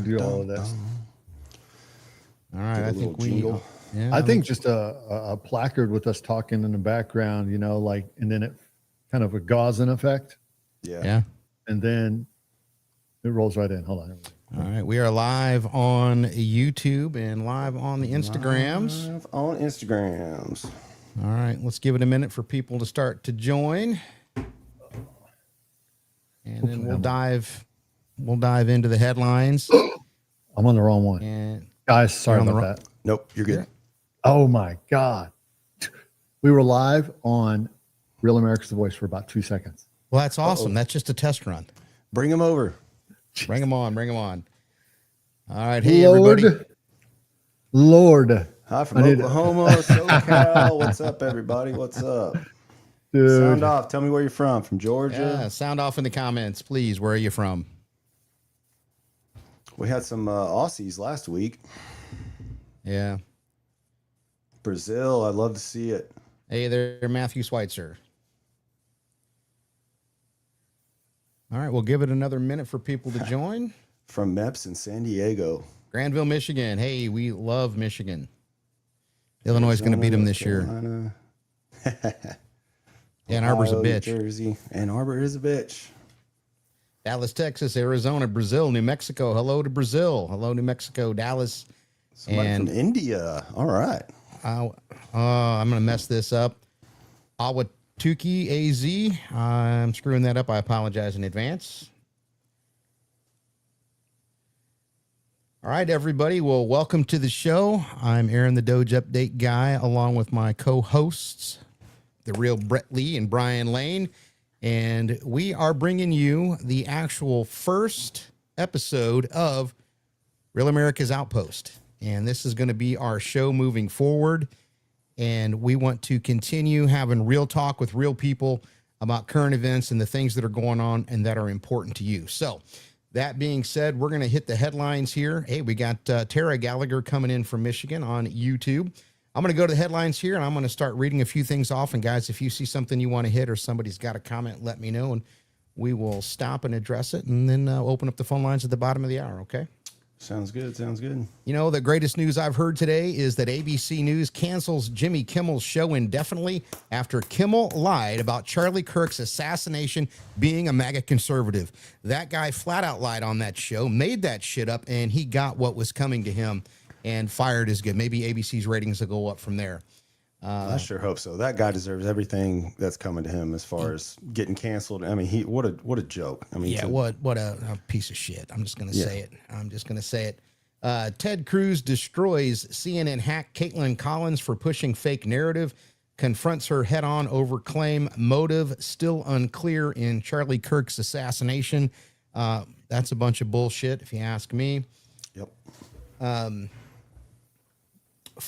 could do all of this. All right, I think jingle. I think just a placard with us talking in the background, you know, like, and then it kind of a gauze-in effect. Yeah. And then it rolls right in. Hold on. All right, we are live on YouTube and live on the Instagrams. Live on Instagrams. All right, let's give it a minute for people to start to join, and then we'll dive into the headlines. I'm on the wrong one. And guys, sorry about that. Nope, you're good. Oh my God. We were live on Real America's Voice for about 2 seconds. Well, that's awesome. That's just a test run. Bring them over. Bring them on. Bring them on. All right. Hey, everybody. Lord. Hi from Oklahoma, SoCal. What's up, everybody? What's up? Dude. Sound off. Tell me where you're from. From Georgia? Yeah, sound off in the comments, please. Where are you from? We had some Aussies last week. Yeah. Brazil. I'd love to see it. Hey there, Matthew Schweitzer. All right, we'll give it another minute for people to join. From Meps in San Diego. Granville, Michigan. Hey, we love Michigan. Illinois is going to beat them this year. Ann Arbor's a bitch. Jersey. Ann Arbor is a bitch. Dallas, Texas, Arizona, Brazil, New Mexico. Hello to Brazil. Hello, New Mexico, Dallas. Somebody from India. All right. I'm going to mess this up. Awatuki AZ. I'm screwing that up. I apologize in advance. All right, everybody. Well, welcome to the show. I'm Aaron, the Doge Update guy, along with my co-hosts, the real Brett Lee and Brian Lane. And we are bringing you the actual first episode of Real America's Outpost. And this is going to be our show moving forward. And we want to continue having real talk with real people about current events and the things that are going on and that are important to you. So that being said, we're going to hit the headlines here. Hey, we got Tara Gallagher coming in from Michigan on YouTube. I'm going to go to the headlines here, and I'm going to start reading a few things off. And, guys, if you see something you want to hit or somebody's got a comment, let me know, and we will stop and address it and then open up the phone lines at the bottom of the hour, okay? Sounds good. Sounds good. You know, the greatest news I've heard today is that ABC News cancels Jimmy Kimmel's show indefinitely after Kimmel lied about Charlie Kirk's assassination being a MAGA conservative. That guy flat out lied on that show, made that shit up, and he got what was coming to him, and fired is good. Maybe ABC's ratings will go up from there. I sure hope so. That guy deserves everything that's coming to him as far as getting canceled. I mean, what a joke. I mean, yeah, what a piece of shit. I'm just going to say it. I'm just going to say it. Ted Cruz destroys CNN hack Caitlin Collins for pushing fake narrative, confronts her head on over claim motive still unclear in Charlie Kirk's assassination. That's a bunch of bullshit, if you ask me. Yep.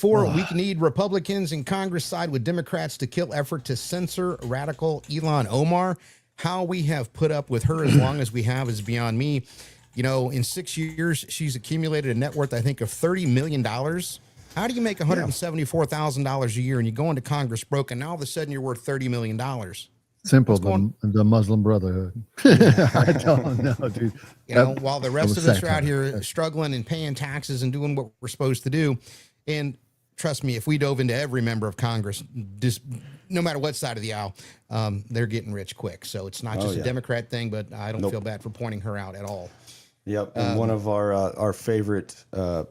Weak-kneed Republicans in Congress side with Democrats to kill effort to censor radical Ilhan Omar. How we have put up with her as long as we have is beyond me. You know, in 6 years, she's accumulated a net worth, I think, of $30 million. How do you make $174,000 a year and you go into Congress broke, and now all of a sudden you're worth $30 million? Simple, the Muslim Brotherhood. I don't know, dude. You know, while the rest of us are out here struggling and paying taxes and doing what we're supposed to do. And trust me, if we dove into every member of Congress, just no matter what side of the aisle, they're getting rich quick. So it's not just a Democrat thing, but I don't feel bad for pointing her out at all. Yep. And one of our favorite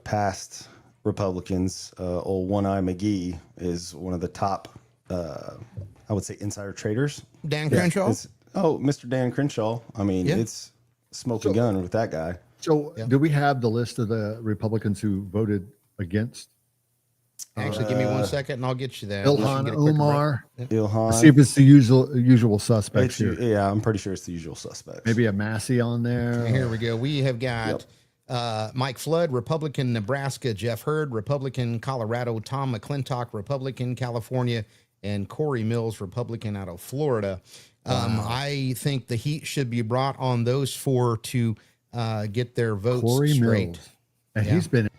past Republicans, old One Eye McGee, is one of the top, I would say, insider traders. Dan Crenshaw? Mr. Dan Crenshaw. I mean, it's smoke a gun with that guy. So do we have the list of the Republicans who voted against? Actually, give me 1 second and I'll get you that. Ilhan Omar. Ilhan. Let's see if it's the usual suspects here. Yeah, I'm pretty sure it's the usual suspects. Maybe a Massey on there. Here we go. We have got Mike Flood, Republican Nebraska, Jeff Hurd, Republican Colorado, Tom McClintock, Republican California, and Corey Mills, Republican out of Florida. I think the heat should be brought on those four to get their votes Corey straight. Mills. And he's been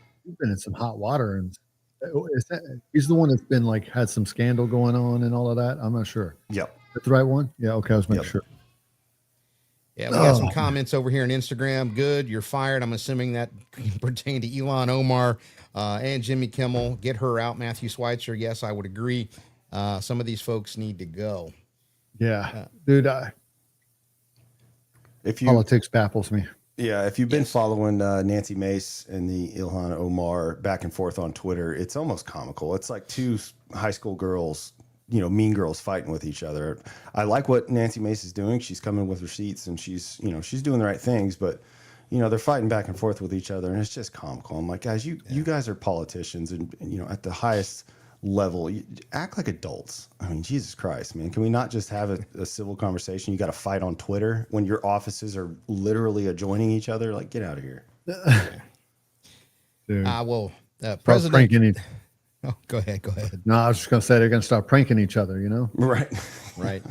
in some hot water, and he's the one that's been like had some scandal going on and all of that. I'm not sure. Yep. That's the right one? Yeah, okay, I was making sure. Yeah, we got some comments over here on Instagram. Good, you're fired. I'm assuming that pertained to Elon Omar and Jimmy Kimmel. Get her out, Matthew Schweitzer. Yes, I would agree. Some of these folks need to go. Yeah, dude. Politics baffles me. Yeah, if you've been following Nancy Mace and the Ilhan Omar back and forth on Twitter, it's almost comical. It's like two high school girls, mean girls fighting with each other. I like what Nancy Mace is doing. She's coming with receipts and she's doing the right things, but they're fighting back and forth with each other and it's just comical. I'm like, guys, you guys are politicians and at the highest level, you act like adults. I mean, Jesus Christ, man. Can we not just have a civil conversation? You got to fight on Twitter when your offices are literally adjoining each other. Like, get out of here. Dude. President. Oh, go ahead. No, I was just going to say they're going to start pranking each other, Right.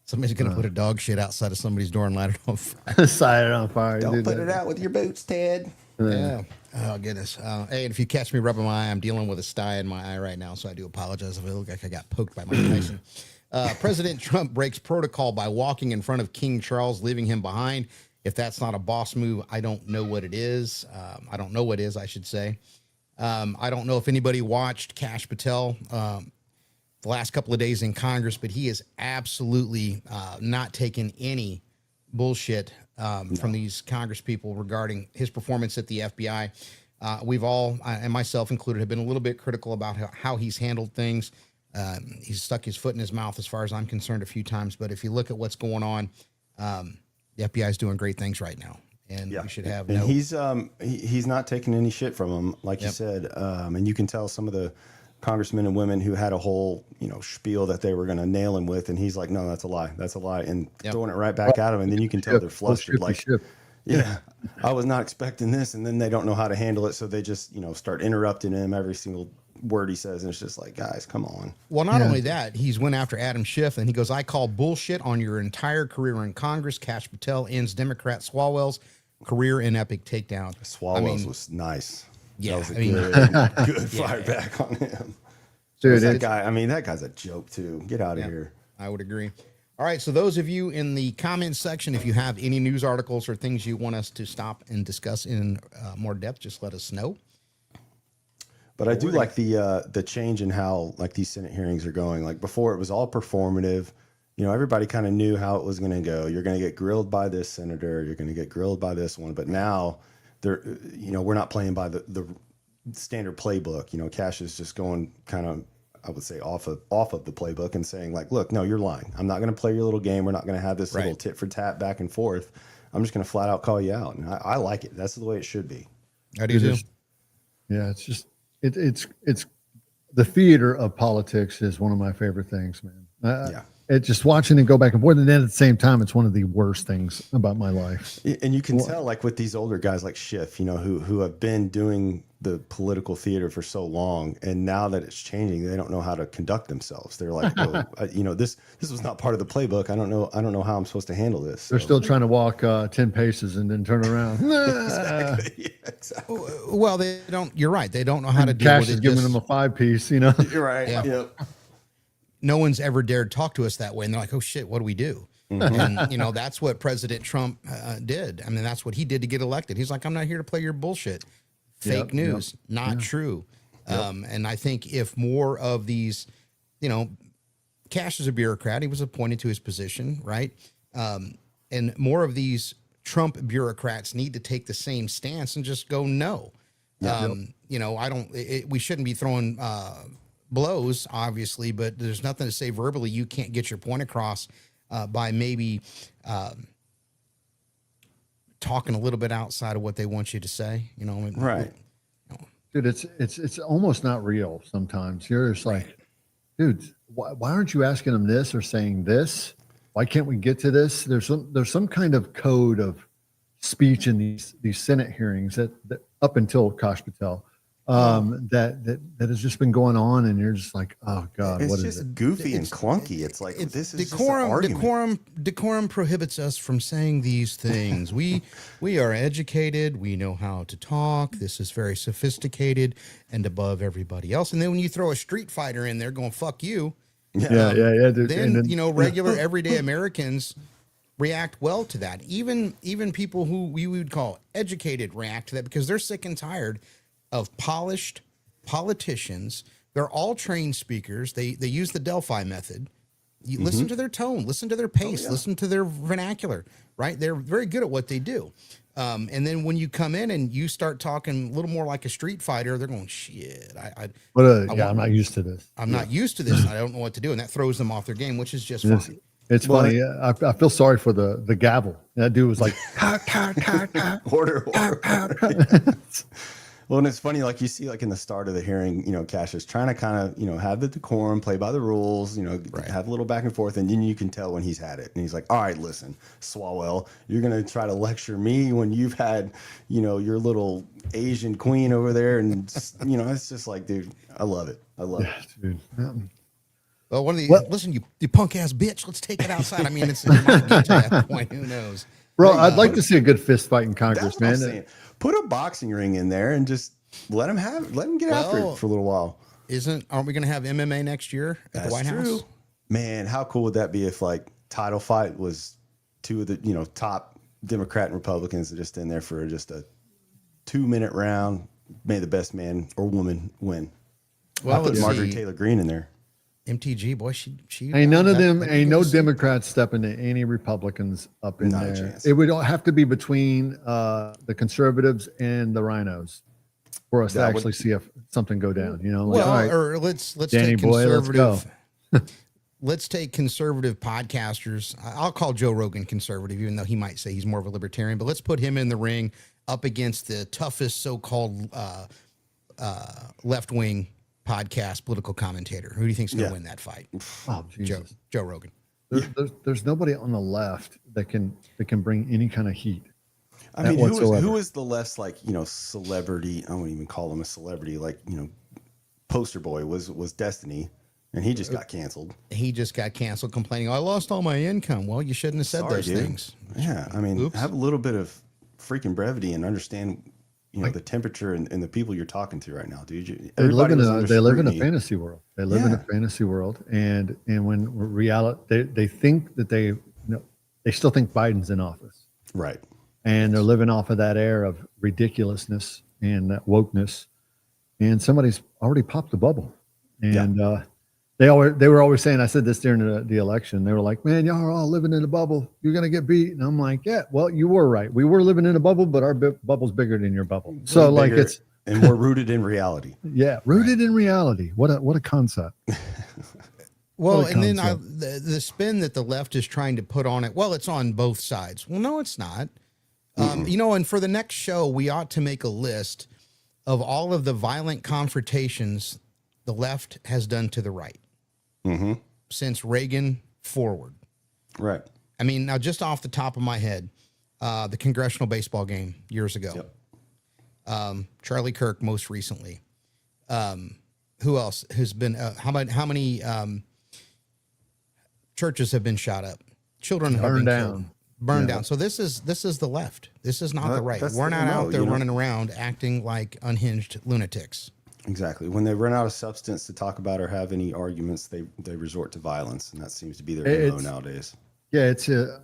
Somebody's going to put a dog shit outside of somebody's door and light it on fire. Light it on fire. Don't put it out with your boots, Ted. Yeah. Oh, goodness. Hey, and if you catch me rubbing my eye, I'm dealing with a sty in my eye right now, so I do apologize if I look like I got poked by Mike Tyson. President Trump breaks protocol by walking in front of King Charles, leaving him behind. If that's not a boss move, I don't know what it is. I don't know what is, I should say. I don't know if anybody watched Kash Patel the last couple of days in Congress, but he is absolutely not taking any bullshit from these Congress people regarding his performance at the FBI. We've all, and myself included, have been a little bit critical about how he's handled things. He's stuck his foot in his mouth as far as I'm concerned a few times. But if you look at what's going on, the FBI is doing great things right now. And we should have and he's not taking any shit from him, like you said. And you can tell some of the congressmen and women who had a whole, spiel that they were going to nail him with. And he's like, no, that's a lie. That's a lie. And throwing it right back at him. And then you can tell they're flustered. Like, I was not expecting this. And then they don't know how to handle it. So they just, start interrupting him every single word he says. And it's just like, guys, come on. Well, not only that, he's went after Adam Schiff and he goes, I call bullshit on your entire career in Congress. Kash Patel ends Democrat Swalwell's career in epic takedown. Swalwell's was nice. Yeah, that was good fire back on him. Dude, that guy, that guy's a joke too. Get out of here. I would agree. All right, so those of you in the comments section, if you have any news articles or things you want us to stop and discuss in more depth, just let us know. But I do like the change in how like these Senate hearings are going. Like before, it was all performative. Everybody kind of knew how it was going to go. You're going to get grilled by this senator. You're going to get grilled by this one. But now, we're not playing by the standard playbook. Kash is just going kind of, I would say, off of the playbook and saying like, look, no, you're lying. I'm not going to play your little game. We're not going to have this little tit for tat back and forth. I'm just going to flat out call you out. And I like it. That's the way it should be. I do too. Yeah, it's just it's the theater of politics is one of my favorite things, man. It's just watching it go back and forth, and then at the same time, it's one of the worst things about my life. And you can tell, like with these older guys like Schiff, who have been doing the political theater for so long, and now that it's changing, they don't know how to conduct themselves. They're like, this was not part of the playbook. I don't know how I'm supposed to handle this. They're still trying to walk 10 paces and then turn around. Exactly. Yeah, exactly. Well, they don't. You're right. They don't know how to deal Kash with it. is giving them a 5-piece. You're right. Yeah. Yep. No one's ever dared talk to us that way. And they're like, oh shit, what do we do? And that's what President Trump did. I mean, that's what he did to get elected. He's like, I'm not here to play your bullshit. Fake news, not true. And I think if more of these, Kash is a bureaucrat, he was appointed to his position, right? And more of these Trump bureaucrats need to take the same stance and just go, no. We shouldn't be throwing blows, obviously, but there's nothing to say verbally you can't get your point across by maybe talking a little bit outside of what they want you to say, Right. Dude, it's almost not real sometimes. You're just like, dude, why aren't you asking them this or saying this? Why can't we get to this? There's some kind of code of speech in these Senate hearings that up until Kash Patel that has just been going on, and you're just like, oh God, it's what just is it? Goofy and clunky. It's like this is decorum. just an argument. Decorum prohibits us from saying these things. We are educated. We know how to talk. This is very sophisticated and above everybody else. And then when you throw a street fighter in there, going fuck you. Yeah, dude. Then regular everyday Americans react well to that. Even people who we would call educated react to that because they're sick and tired of polished politicians. They're all trained speakers. They use the Delphi method. You listen to their tone, listen to their pace, listen to their vernacular, right? They're very good at what they do. And then when you come in and you start talking a little more like a street fighter, they're going, shit, I'm not used to this. I'm not used to this. I don't know what to do. And that throws them off their game, which is just fine. It's funny. I feel sorry for the gavel. That dude was like, order. Well, and it's funny, like you see, like in the start of the hearing, you know, Cassius trying to kind of, you know, have the decorum, play by the rules, you know, have a little back and forth, and then you can tell when he's had it. And he's like, all right, listen, Swalwell, you're going to try to lecture me when you've had, you know, your little Asian queen over there. And, you know, it's just like, dude, I love it. I love it. Dude. Well, listen, you punk ass bitch, let's take it outside. I mean, it might get to that point. Who knows? Bro, I'd like to see a good fist fight in Congress, That's what I'm man. saying. Put a boxing ring in there and just let him get after it for a little while. Aren't we going to have MMA next year at the White House? Man, how cool would that be if like title fight was two of the, you know, top Democrat and Republicans just in there for just a 2-minute round. May the best man or woman win. Well, I put Marjorie Taylor Greene in there. MTG, boy, she ain't none of them, ain't no Democrats stepping to any Republicans up in there. Chance. It would have to be between the conservatives and the rhinos for us to actually see something go down. You know, like, well, right, or let's Danny take conservative. Let's take conservative podcasters. I'll call Joe Rogan conservative, even though he might say he's more of a libertarian. But let's put him in the ring up against the toughest so-called left-wing podcast political commentator. Who do you think's going to win that fight? Oh, Jesus. Joe Rogan. There's nobody on the left that can bring any kind of heat. I mean, who is the less, like, you know, celebrity? I won't even call him a celebrity. Like, you know, poster boy was Destiny, and he just got canceled. He just got canceled, complaining, I lost all my income. Well, you shouldn't have said those things. Yeah, I mean, have a little bit of freaking brevity and understand, you know, the temperature and the people you're talking to right now, dude. They live in a fantasy world. They live in a fantasy world, and when reality, they think that they still think Biden's in office, right? And they're living off of that air of ridiculousness and that wokeness, and somebody's already popped the bubble, and they were always saying, I said this during the election, they were like, man, y'all are all living in a bubble, you're gonna get beat. And I'm like, yeah, well, you were right, we were living in a bubble, but our bubble's bigger than your bubble. So like and we're rooted in reality. Yeah, rooted in reality. What a concept. Well, and then the spin that the left is trying to put on it, well, it's on both sides. Well, no, it's not. You know, and for the next show, we ought to make a list of all of the violent confrontations the left has done to the right since Reagan forward. Right. I mean, now just off the top of my head, the congressional baseball game years ago, Charlie Kirk most recently. Who else has been? How many churches have been shot up? Children have been killed. Burned down. So this is the left. This is not the right. We're not out there running around acting like unhinged lunatics. Exactly. When they run out of substance to talk about or have any arguments, they resort to violence, and that seems to be their MO nowadays. Yeah, it's the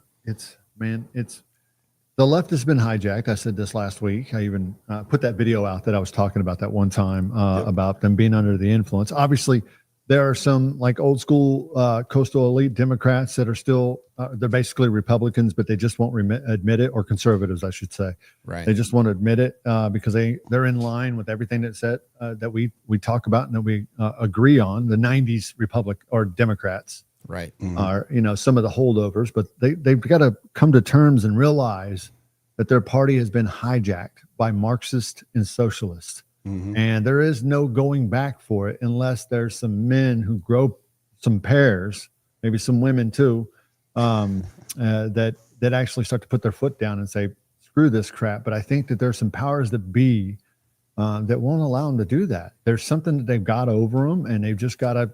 left has been hijacked. I said this last week. I even put that video out that I was talking about that one time about them being under the influence. Obviously, there are some like old school coastal elite Democrats that are still they're basically Republicans, but they just won't admit it, or conservatives, I should say. Right. They just won't admit it because they're in line with everything that's said that we talk about and that we agree on. The 90s Republic or Democrats, right, are some of the holdovers, but they've got to come to terms and realize that their party has been hijacked by Marxists and socialists. And there is no going back for it unless there's some men who grow some pears, maybe some women too, that actually start to put their foot down and say, screw this crap. But I think that there's some powers that be that won't allow them to do that. There's something that they've got over them, and they've just got to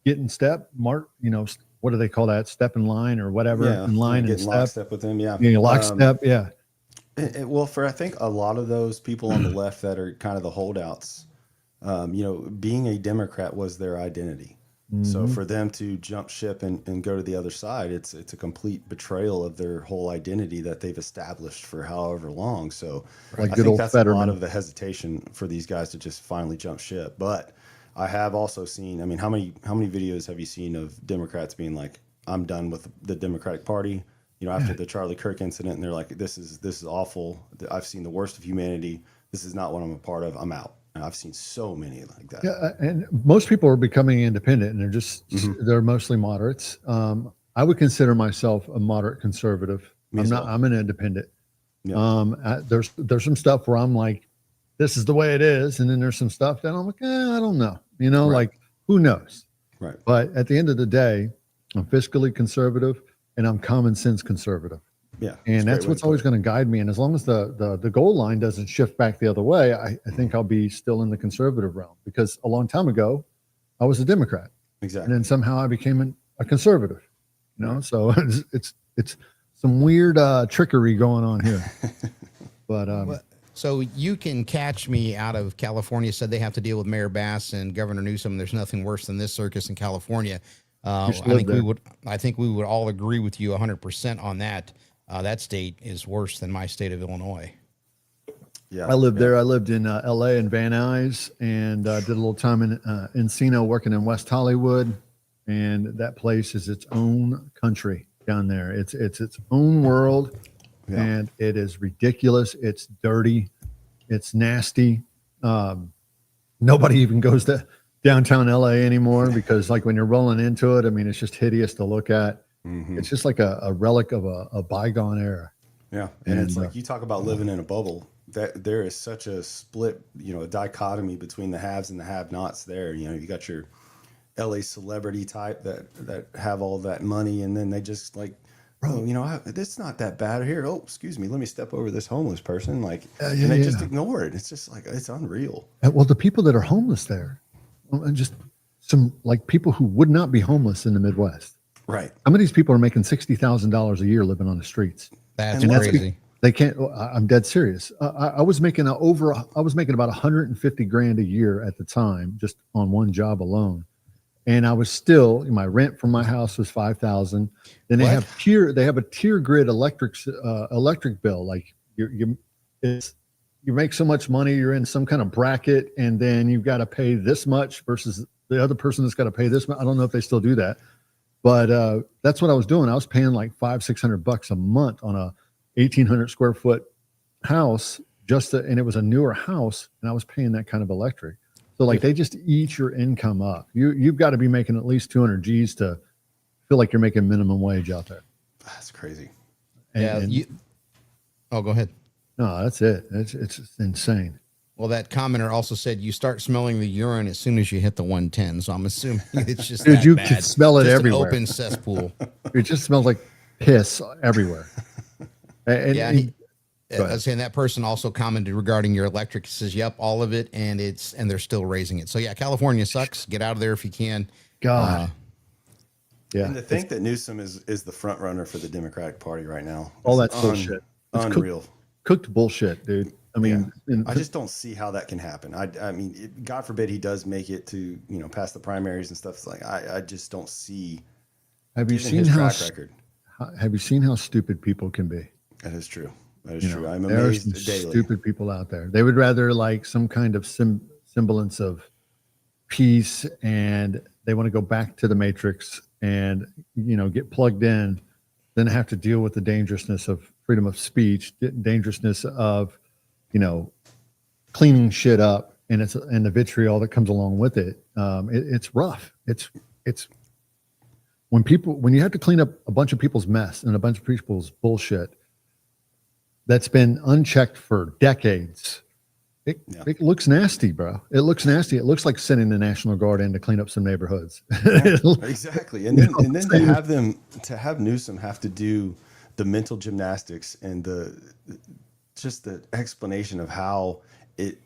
get in step, what do they call that? Step in line or whatever, in line and lockstep with them. Lockstep. Well, I think a lot of those people on the left that are kind of the holdouts, being a Democrat was their identity. So Mhm. for them to jump ship and go to the other side, it's a complete betrayal of their whole identity that they've established for however long. So Like I good think old that's a lot Fetterman. of the hesitation for these guys to just finally jump ship. But I have also seen, I mean, how many videos have you seen of Democrats being like, I'm done with the Democratic Party, after Yeah. the Charlie Kirk incident, and they're like, this is awful. I've seen the worst of humanity. This is not what I'm a part of. I'm out. And I've seen so many like that. Yeah, and most people are becoming independent, and Hmm. they're mostly moderates. I would consider myself a moderate conservative. Me I'm as not. well. I'm an independent. Yeah. There's some stuff where I'm like, this is the way it is, and then there's some stuff that I'm like, I don't know. Right. Like who knows? Right. But at the end of the day, I'm fiscally conservative and I'm common sense conservative. Yeah. It's And a great that's way to what's put always it. going to guide me. And as long as the goal line doesn't shift back the other way, I think I'll be still in the conservative realm, because a long time ago, I was a Democrat. And Exactly. then somehow I became a conservative, Right. So it's some weird trickery going on here. But So you can catch me out of California. Said they have to deal with Mayor Bass and Governor Newsom. There's nothing worse than this circus in California. you should live there. I think we would all agree with you 100% on that. That state is worse than my state of Illinois. Yeah. I lived Yeah. there. I lived in L.A. and Van Nuys, and did a little time in Encino, working in West Hollywood. And that place is its own country down there. It's its own world, Yeah. and it is ridiculous. It's dirty. It's nasty. Nobody even goes to downtown LA anymore, because like when you're rolling into it, I mean, it's just hideous to look at. Hmm. It's just like a relic of a bygone era. Yeah. And it's And, like you talk about living in a bubble. That there is such a split, a dichotomy between the haves and the have-nots there. You got your LA celebrity type that have all that money, and then they just like, bro, it's not that bad here. Oh, excuse me, let me step over this homeless person. Like, Yeah, and they just yeah. ignore it. It's just like, it's unreal. Well, the people that are homeless there, and just some like people who would not be homeless in the Midwest. Right. Some of these people are making $60,000 a year living on the streets. That's And that's crazy. They can't. I'm dead serious. I was making I was making about 150 grand a year at the time, just on one job alone. And I was still, my rent from my house was 5,000. Then What? they have a tier grid electric bill. Like you make so much money, you're in some kind of bracket, and then you've got to pay this much versus the other person that's got to pay this much. I don't know if they still do that, but that's what I was doing. I was paying like $500-600 a month on a 1,800 square foot house, and it was a newer house, and I was paying that kind of electric. So like they just eat your income up. You've got to be making at least 200 G's to feel like you're making minimum wage out there. That's crazy. Oh, go ahead. No, that's it. It's insane. Well, that commenter also said you start smelling the urine as soon as you hit the 110. So I'm assuming it's just Dude, that you bad. can smell it Just everywhere. An open cesspool. It just smells like piss everywhere. And Yeah, I was saying that person also commented regarding your electric. He says, "Yep, all of it, and they're still raising it." So yeah, California sucks. Get out of there if you can. God. Yeah. And to think that Newsom is the front runner for the Democratic Party right now. All that's bullshit. It's Unreal. Cooked bullshit, dude. I mean, I just don't see how that can happen. I mean, God forbid he does make it to past the primaries and stuff. It's like I just don't see. have you given seen his how track record? have you seen how stupid people can be? That is true. That is true. I'm There are some amazed daily. stupid people out there. They would rather like some kind of semblance of peace, and they want to go back to the matrix and get plugged in, than have to deal with the dangerousness of freedom of speech, dangerousness of cleaning shit up, and the vitriol that comes along with it. It's rough. It's when you have to clean up a bunch of people's mess and a bunch of people's bullshit that's been unchecked for decades. It looks nasty, bro. It looks nasty. It looks like sending the National Guard in to clean up some neighborhoods. Exactly. And then to have Newsom have to do the mental gymnastics and the explanation of how it,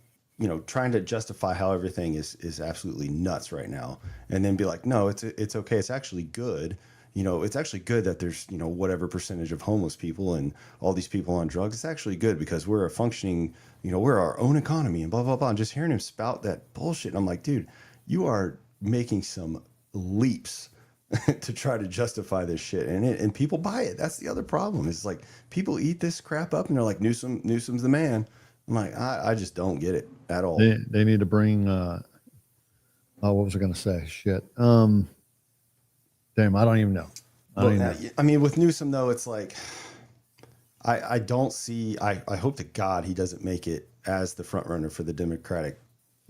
trying to justify how everything is absolutely nuts right now, and then be like, no, it's okay. It's actually good. It's actually good that there's, whatever percentage of homeless people and all these people on drugs. It's actually good because we're a functioning, we're our own economy and blah, blah, blah. And just hearing him spout that bullshit. And I'm like, dude, you are making some leaps to try to justify this shit, and people buy it. That's the other problem. It's like people eat this crap up, and they're like, Newsom's the man. I'm like, I just don't get it at all. They need to bring. What was I going to say? Shit. Damn, I don't even know. I mean, with Newsom though, it's like I don't see. I hope to God he doesn't make it as the front runner for the Democratic,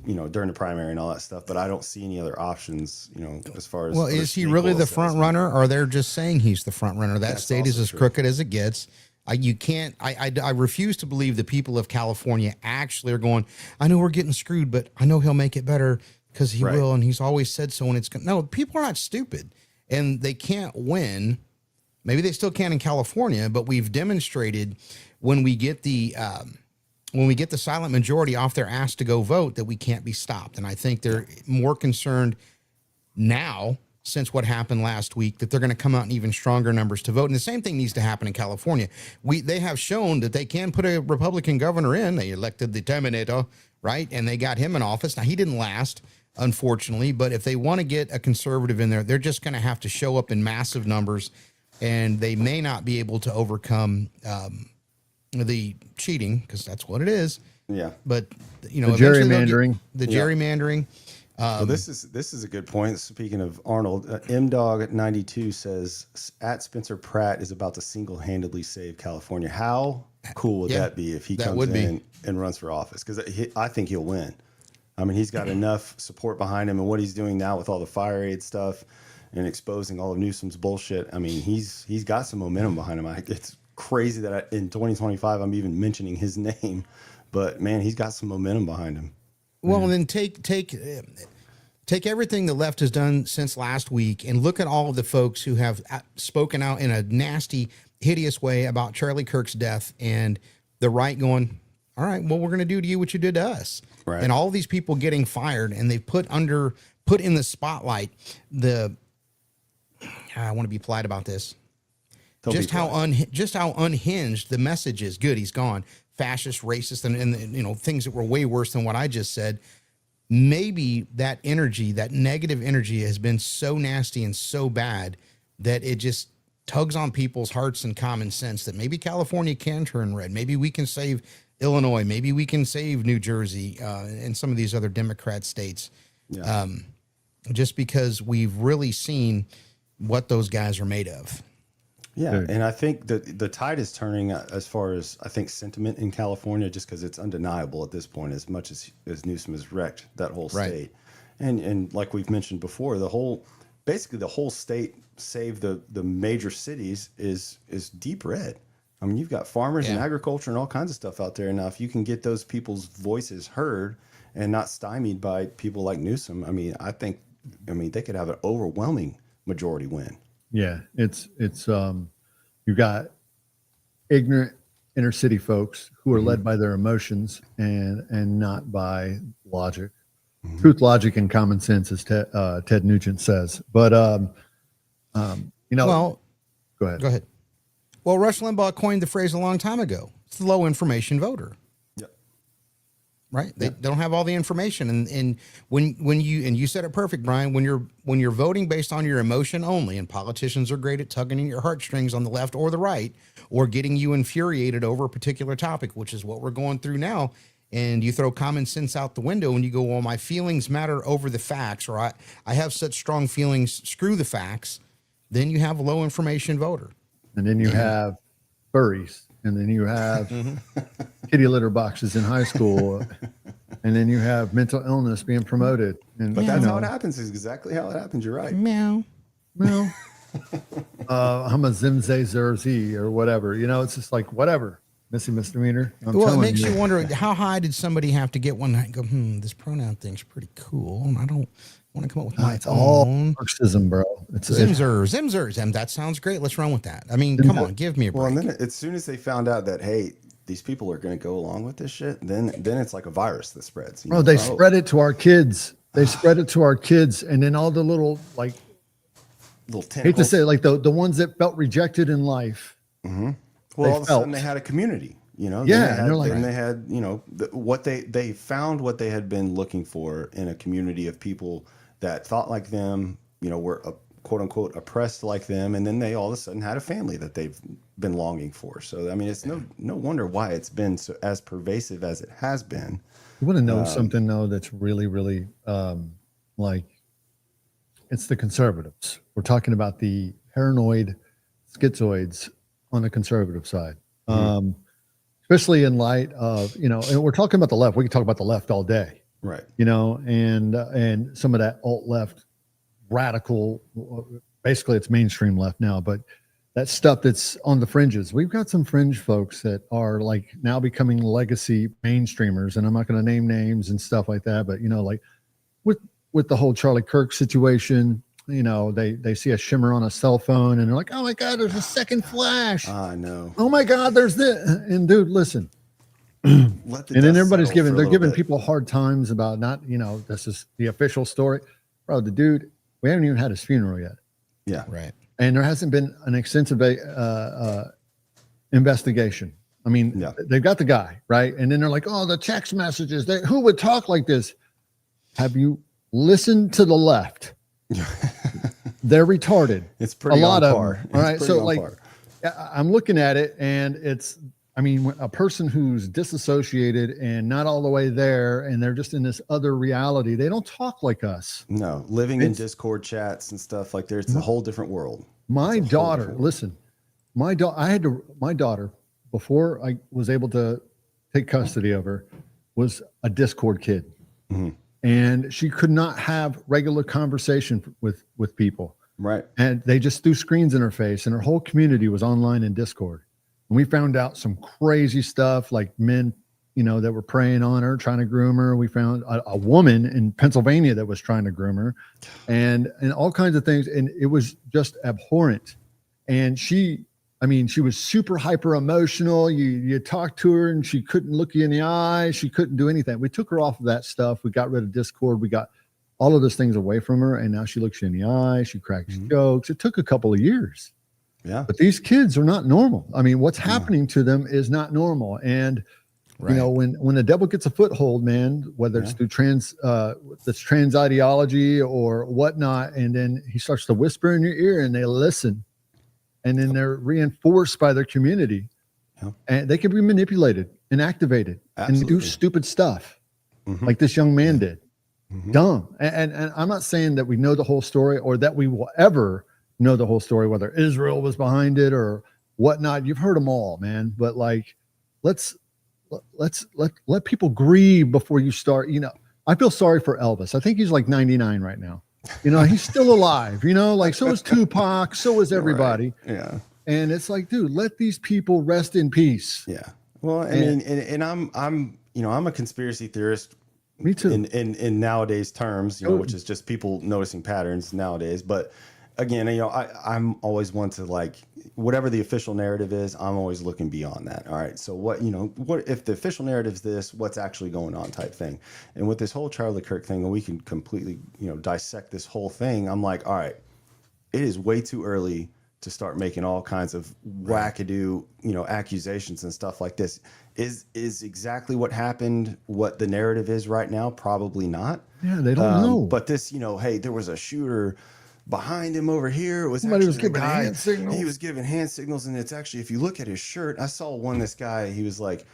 during the primary and all that stuff. But I don't see any other options, as far as. Well, is he really the front runner, or they're just saying he's the front runner? That state is as crooked as it gets. You can't. I refuse to believe the people of California actually are going, I know we're getting screwed, but I know he'll make it better because he will, and he's always said so. And it's no, people are not stupid, and they can't win. Maybe they still can in California, but we've demonstrated when we get the silent majority off their ass to go vote that we can't be stopped. And I think they're more concerned now, since what happened last week, that they're going to come out in even stronger numbers to vote. And the same thing needs to happen in California. They have shown that they can put a Republican governor in. They elected the Terminator, right? And they got him in office. Now, he didn't last, unfortunately, but if they want to get a conservative in there, they're just going to have to show up in massive numbers, and they may not be able to overcome the cheating, because that's what it is. Yeah. But, the gerrymandering. Gerrymandering. So this is a good point. Speaking of Arnold, MDog92 says at Spencer Pratt is about to single-handedly save California. How cool would that be if he comes in and runs for office? Because I think he'll win. I mean, he's got enough support behind him, and what he's doing now with all the fire aid stuff and exposing all of Newsom's bullshit. I mean, he's got some momentum behind him. It's crazy that in 2025 I'm even mentioning his name, but man, he's got some momentum behind him. Well, then take everything the left has done since last week and look at all of the folks who have spoken out in a nasty, hideous way about Charlie Kirk's death, and the right going, all right, well, we're going to do to you what you did to us. Right. And all these people getting fired, and they've put in the spotlight I want to be polite about this. Just how unhinged the message is. Good, he's gone. Fascist, racist, and things that were way worse than what I just said. Maybe that energy, that negative energy, has been so nasty and so bad that it just tugs on people's hearts and common sense that maybe California can turn red. Maybe we can save Illinois. Maybe we can save New Jersey and some of these other Democrat states. Yeah. Just because we've really seen what those guys are made of. Yeah, and I think that the tide is turning as far as, I think, sentiment in California, just because it's undeniable at this point, as much as Newsom has wrecked that whole state. Right. And like we've mentioned before, basically the whole state, save the major cities, is deep red. I mean, you've got farmers and agriculture and all kinds of stuff out there. Now, if you can get those people's voices heard and not stymied by people like Newsom, I think they could have an overwhelming majority win. Yeah, it's you've got ignorant inner city folks who are led by their emotions and not by logic, truth, logic, and common sense, as Ted Nugent says. But well, go ahead. Go ahead. Well, Rush Limbaugh coined the phrase a long time ago. It's the low information voter. Right? They don't have all the information. And when you said it perfect, Brian, when you're voting based on your emotion only, and politicians are great at tugging in your heartstrings on the left or the right, or getting you infuriated over a particular topic, which is what we're going through now, and you throw common sense out the window and you go, well, my feelings matter over the facts, or I have such strong feelings, screw the facts, then you have a low information voter. And then you have furries. And then you have kitty litter boxes in high school, and then you have mental illness being promoted. But that's how it happens. Is exactly how it happens. You're right. Meow. I'm a Zimze Zerzi or whatever. It's just like whatever. Missy misdemeanor. Well, it makes you wonder, how high did somebody have to get one night and go, this pronoun thing's pretty cool, and I don't want to come up with my own. Marxism, bro. It's Zimzers. That sounds great. Let's run with that. I mean, come on, give me a break. Well, and then as soon as they found out that, hey, these people are going to go along with this shit, then it's like a virus that spreads. Bro, they spread it to our kids. They spread it to our kids, and then all the little tentacles. Hate to say it, like the ones that felt rejected in life. Mm-hmm. Well, all of a sudden they had a community. Yeah, they had what they found what they had been looking for in a community of people that thought like them, were quote unquote oppressed like them, and then they all of a sudden had a family that they've been longing for. So I mean, it's no wonder why it's been so as pervasive as it has been. You want to know something though that's really, really like it's the conservatives. We're talking about the paranoid schizoids on the conservative side, especially in light of and we're talking about the left. We can talk about the left all day, Right? And some of that alt left radical, basically it's mainstream left now, but that stuff that's on the fringes. We've got some fringe folks that are like now becoming legacy mainstreamers, and I'm not going to name names and stuff like that, but like with the whole Charlie Kirk situation, they see a shimmer on a cell phone and they're like, oh my God, there's a second flash. I know. Oh my God, there's this. And dude, listen. And then everybody's they're giving people hard times about not, this is the official story. Bro, the dude, we haven't even had his funeral yet. Yeah. Right. And there hasn't been an extensive investigation. I mean, they've got the guy, right? And then they're like, oh, the text messages. Who would talk like this? Have you listened to the left? They're retarded. It's pretty a lot on of par. them. All right. So like, I'm looking at it and a person who's disassociated and not all the way there, and they're just in this other reality. They don't talk like us. No, living in Discord chats and stuff like there's a whole different world. My daughter, listen, my daughter, before I was able to take custody of her, was a Discord kid. Mm-hmm. And she could not have regular conversation with people. Right. And they just threw screens in her face, and her whole community was online in Discord. And we found out some crazy stuff, like men, that were preying on her, trying to groom her. We found a woman in Pennsylvania that was trying to groom her, and all kinds of things. And it was just abhorrent. And she was super hyper emotional. You talked to her and she couldn't look you in the eye. She couldn't do anything. We took her off of that stuff. We got rid of Discord. We got all of those things away from her. And now she looks you in the eye. She cracks jokes. It took a couple of years. Yeah. But these kids are not normal. I mean, what's happening to them is not normal. And, when the devil gets a foothold, man, whether it's through trans ideology or whatnot, and then he starts to whisper in your ear and they listen. And then they're reinforced by their community, and they can be manipulated and activated and do stupid stuff like this young man did. Dumb. And I'm not saying that we know the whole story or that we will ever know the whole story, whether Israel was behind it or whatnot. You've heard them all, man. But like, let's let people grieve before you start. I feel sorry for Elvis. I think he's like 99 right now. He's still alive, like so is Tupac, so is everybody. Right. Yeah. And it's like, dude, let these people rest in peace. Yeah. Well, I mean, and I'm a conspiracy theorist. Me too. In nowadays terms, which is just people noticing patterns nowadays. But again, I'm always one to like whatever the official narrative is, I'm always looking beyond that. All right. So what if the official narrative is this, what's actually going on type thing. And with this whole Charlie Kirk thing, and we can completely, dissect this whole thing. I'm like, all right, it is way too early to start making all kinds of wackadoo, accusations and stuff like this. Is exactly what happened what the narrative is right now? Probably not. Yeah, they don't know. But this, hey, there was a shooter behind him over here. It was somebody was actually giving hand signals. He was giving hand signals, and it's actually, if you look at his shirt, I saw this guy, he was like,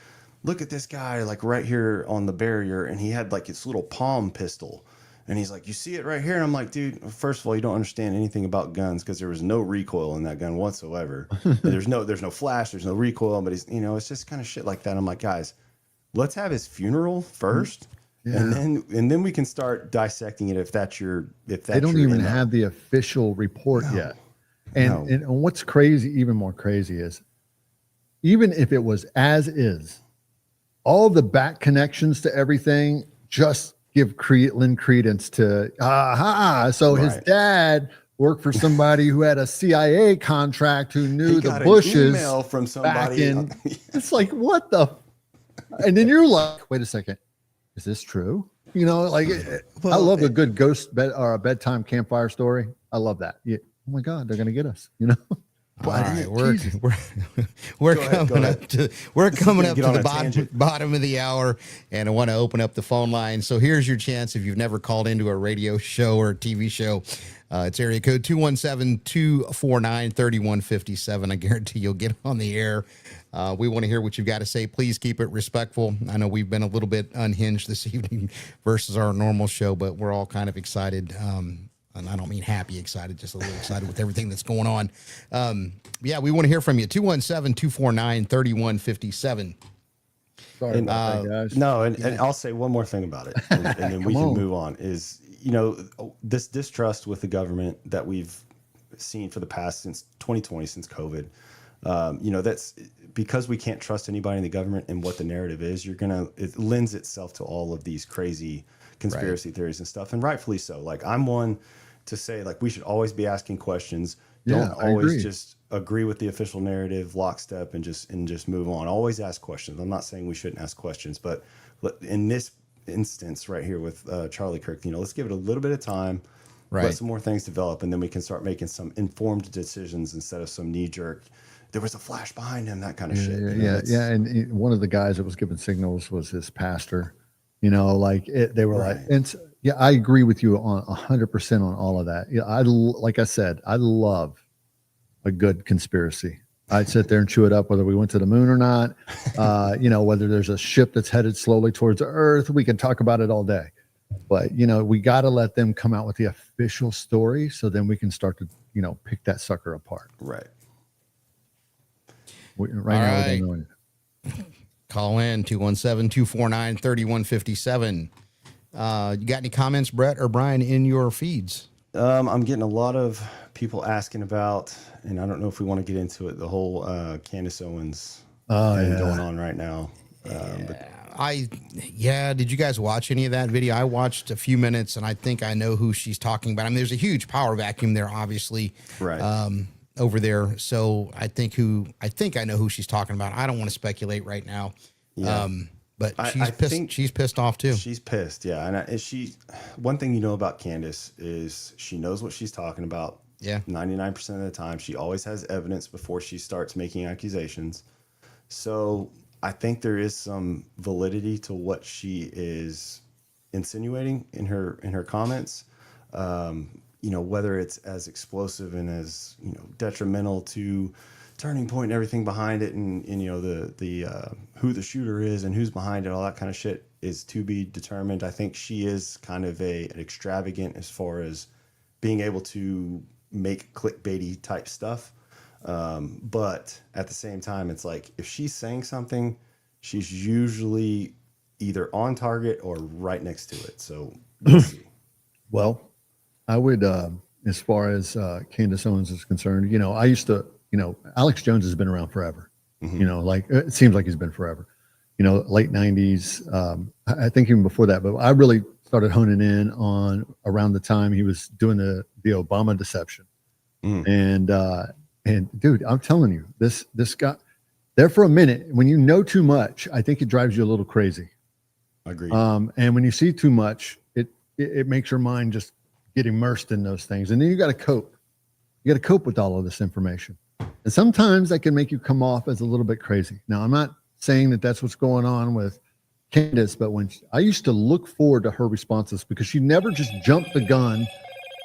look at this guy, like right here on the barrier, and he had like this little palm pistol. And he's like, you see it right here? And I'm like, dude, first of all, you don't understand anything about guns because there was no recoil in that gun whatsoever. there's no flash, there's no recoil, but he's, it's just kind of shit like that. I'm like, guys, let's have his funeral first. Yeah. And then we can start dissecting it if that's they don't even have the official report yet. And what's crazy, even more crazy, is even if it was as is, all the back connections to everything just give lend credence to so his dad worked for somebody who had a CIA contract who knew the Bushes. Email from somebody. It's like, what the? And then you're like, wait a second, is this true? I love a good ghost bed or a bedtime campfire story. I love that. Yeah. Oh my God, they're gonna get us. All right, Jesus. we're Go ahead, coming go up to we're This is coming gonna up get to on the a tangent. bottom of the hour, and I want to open up the phone line. So here's your chance if you've never called into a radio show or a TV show. It's area code 217-249-3157. I guarantee you'll get on the air. We want to hear what you've got to say. Please keep it respectful. I know we've been a little bit unhinged this evening versus our normal show, but we're all kind of excited. And I don't mean happy excited, just a little excited with everything that's going on. Yeah, we want to hear from you. 217-249-3157. Sorry And, about that, guys. No, and I'll say one more thing about it, and then we Come can on. move on. Is this distrust with the government that we've seen for the past since 2020, since COVID. That's because we can't trust anybody in the government and what the narrative is. It lends itself to all of these crazy conspiracy theories and stuff, and rightfully so. Like I'm one to say like we should always be asking questions. Yeah, Don't I always agree. just agree with the official narrative, lockstep, and just move on. Always ask questions. I'm not saying we shouldn't ask questions, but in this instance right here with Charlie Kirk, let's give it a little bit of time, Right. let some more things develop, and then we can start making some informed decisions instead of some knee jerk. There was a flash behind him, that kind of shit. Yeah. And one of the guys that was giving signals was his pastor. They were like, Right. and yeah, I agree with you on 100% on all of that. Yeah, like I said, I love a good conspiracy. I'd sit there and chew it up, whether we went to the moon or not. Whether there's a ship that's headed slowly towards the Earth, we can talk about it all day. But we got to let them come out with the official story, so then we can start to pick that sucker apart. Right. Right All now, right. we don't know. Call in 217-249-3157. You got any comments, Brett or Brian, in your feeds? I'm getting a lot of people asking about, and I don't know if we want to get into it, the whole Candace Owens thing going on right now. Did you guys watch any of that video? I watched a few minutes, and I think I know who she's talking about. I mean, there's a huge power vacuum there, obviously, Right. over there. So I think I know who she's talking about. I don't want to speculate right now. Yeah. But I she's pissed. think She's pissed off too. She's pissed, yeah. And one thing about Candace is she knows what she's talking about. Yeah. 99% of the time, she always has evidence before she starts making accusations. So I think there is some validity to what she is insinuating in her comments. Whether it's as explosive and as detrimental to Turning Point and everything behind it, and the who the shooter is and who's behind it, all that kind of shit is to be determined. I think she is kind of an extravagant as far as being able to make clickbaity type stuff. But at the same time, it's like if she's saying something, she's usually either on target or right next to it. So we'll see. Well, I would, as far as Candace Owens is concerned, I used to, Alex Jones has been around forever. Mm-hmm. It seems like he's been forever. Late 90s. I think even before that, but I really started honing in on around the time he was doing the Obama deception. And dude, I'm telling you, this guy there for a minute, when you know too much, I think it drives you a little crazy. Agreed. And when you see too much, it makes your mind just get immersed in those things. And then you got to cope. You got to cope with all of this information. And sometimes that can make you come off as a little bit crazy. Now, I'm not saying that that's what's going on with Candace, but I used to look forward to her responses because she never just jumped the gun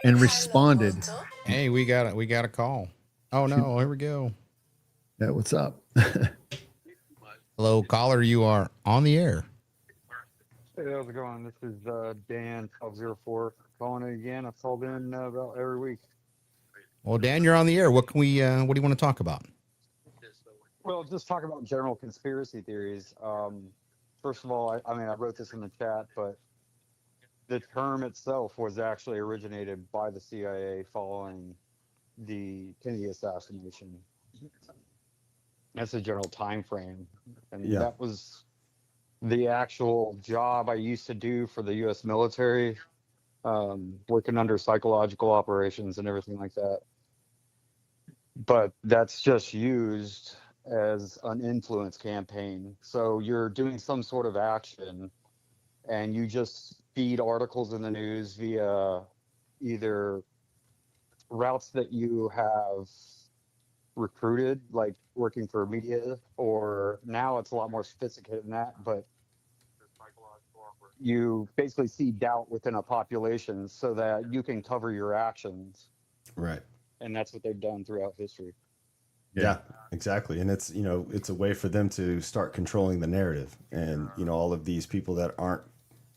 and responded. Hey, we got a call. Oh no, here we go. Yeah, what's up? Hello, caller. You are on the air. Hey, how's it going? This is Dan 1204 calling in again. I've called in about every week. Well, Dan, you're on the air. What do you want to talk about? Well, just talk about general conspiracy theories. First of all, I wrote this in the chat, but the term itself was actually originated by the CIA following the Kennedy assassination. That's the general time frame, and that was the actual job I used to do for the U.S. military, working under psychological operations and everything like that. But that's just used as an influence campaign. So you're doing some sort of action and you just feed articles in the news via either routes that you have recruited, like working for media, or now it's a lot more sophisticated than that. But you basically see doubt within a population so that you can cover your actions. Right. And that's what they've done throughout history. Yeah, exactly. And it's, it's a way for them to start controlling the narrative. And, all of these people that aren't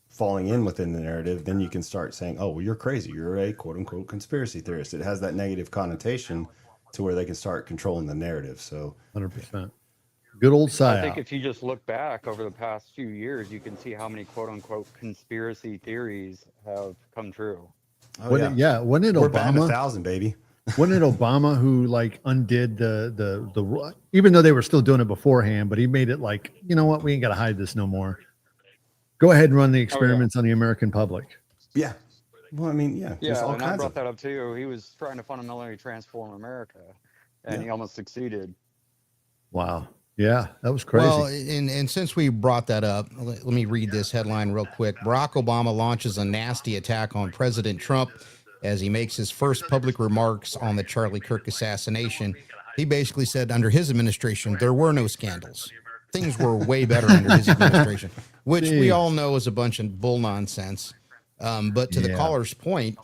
falling in within the narrative, then you can start saying, oh, well, you're crazy. You're a quote unquote conspiracy theorist. It has that negative connotation to where they can start controlling the narrative. So 100%. Good old I think psyop. if you just look back over the past few years, you can see how many quote unquote conspiracy theories have come true. oh, Wasn't it we're batting Obama? 1,000, baby. Wasn't it Obama who like undid the even though they were still doing it beforehand, but he made it like, you know what, we ain't got to hide this no more. Go ahead and run the experiments on the American public. Yeah. Well, I mean, there's Yeah, all and I kinds brought of. that up too. He was trying to fundamentally transform America, and he almost succeeded. Wow. Yeah, that was crazy. Well, and since we brought that up, let me read this headline real quick. Barack Obama launches a nasty attack on President Trump as he makes his first public remarks on the Charlie Kirk assassination. He basically said under his administration, there were no scandals. Things were way better under his administration, which we all know is a bunch of bull nonsense. But to the caller's point,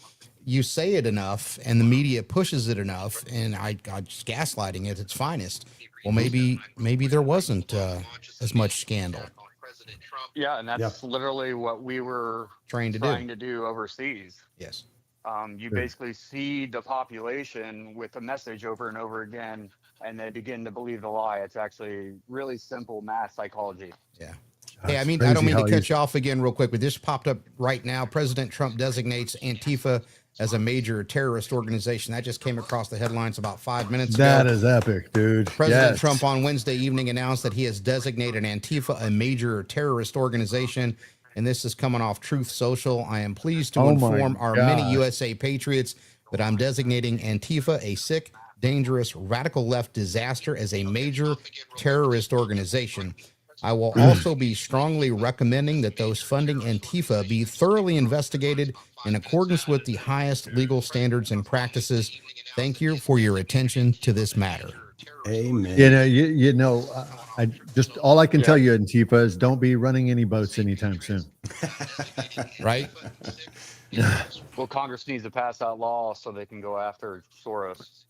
you say it enough and the media pushes it enough, and I just gaslighting at its finest. Well, maybe there wasn't as much scandal. Yeah, and that's literally what we were trying to do overseas. Yes. You basically see the population with a message over and over again, and they begin to believe the lie. It's actually really simple math psychology. Yeah. Hey, I mean, I don't mean to cut you off again real quick, but this popped up right now. President Trump designates Antifa as a major terrorist organization. That just came across the headlines about 5 minutes ago. That is epic, dude. President Trump on Wednesday evening announced that he has designated Antifa a major terrorist organization. And this is coming off Truth Social. I am pleased to inform our many USA patriots that I'm designating Antifa a sick, dangerous, radical left disaster as a major terrorist organization. I will also be strongly recommending that those funding Antifa be thoroughly investigated in accordance with the highest legal standards and practices. Thank you for your attention to this matter. Amen. I just all I can tell you, Antifa, is don't be running any boats anytime soon. Right? Well, Congress needs to pass that law so they can go after Soros.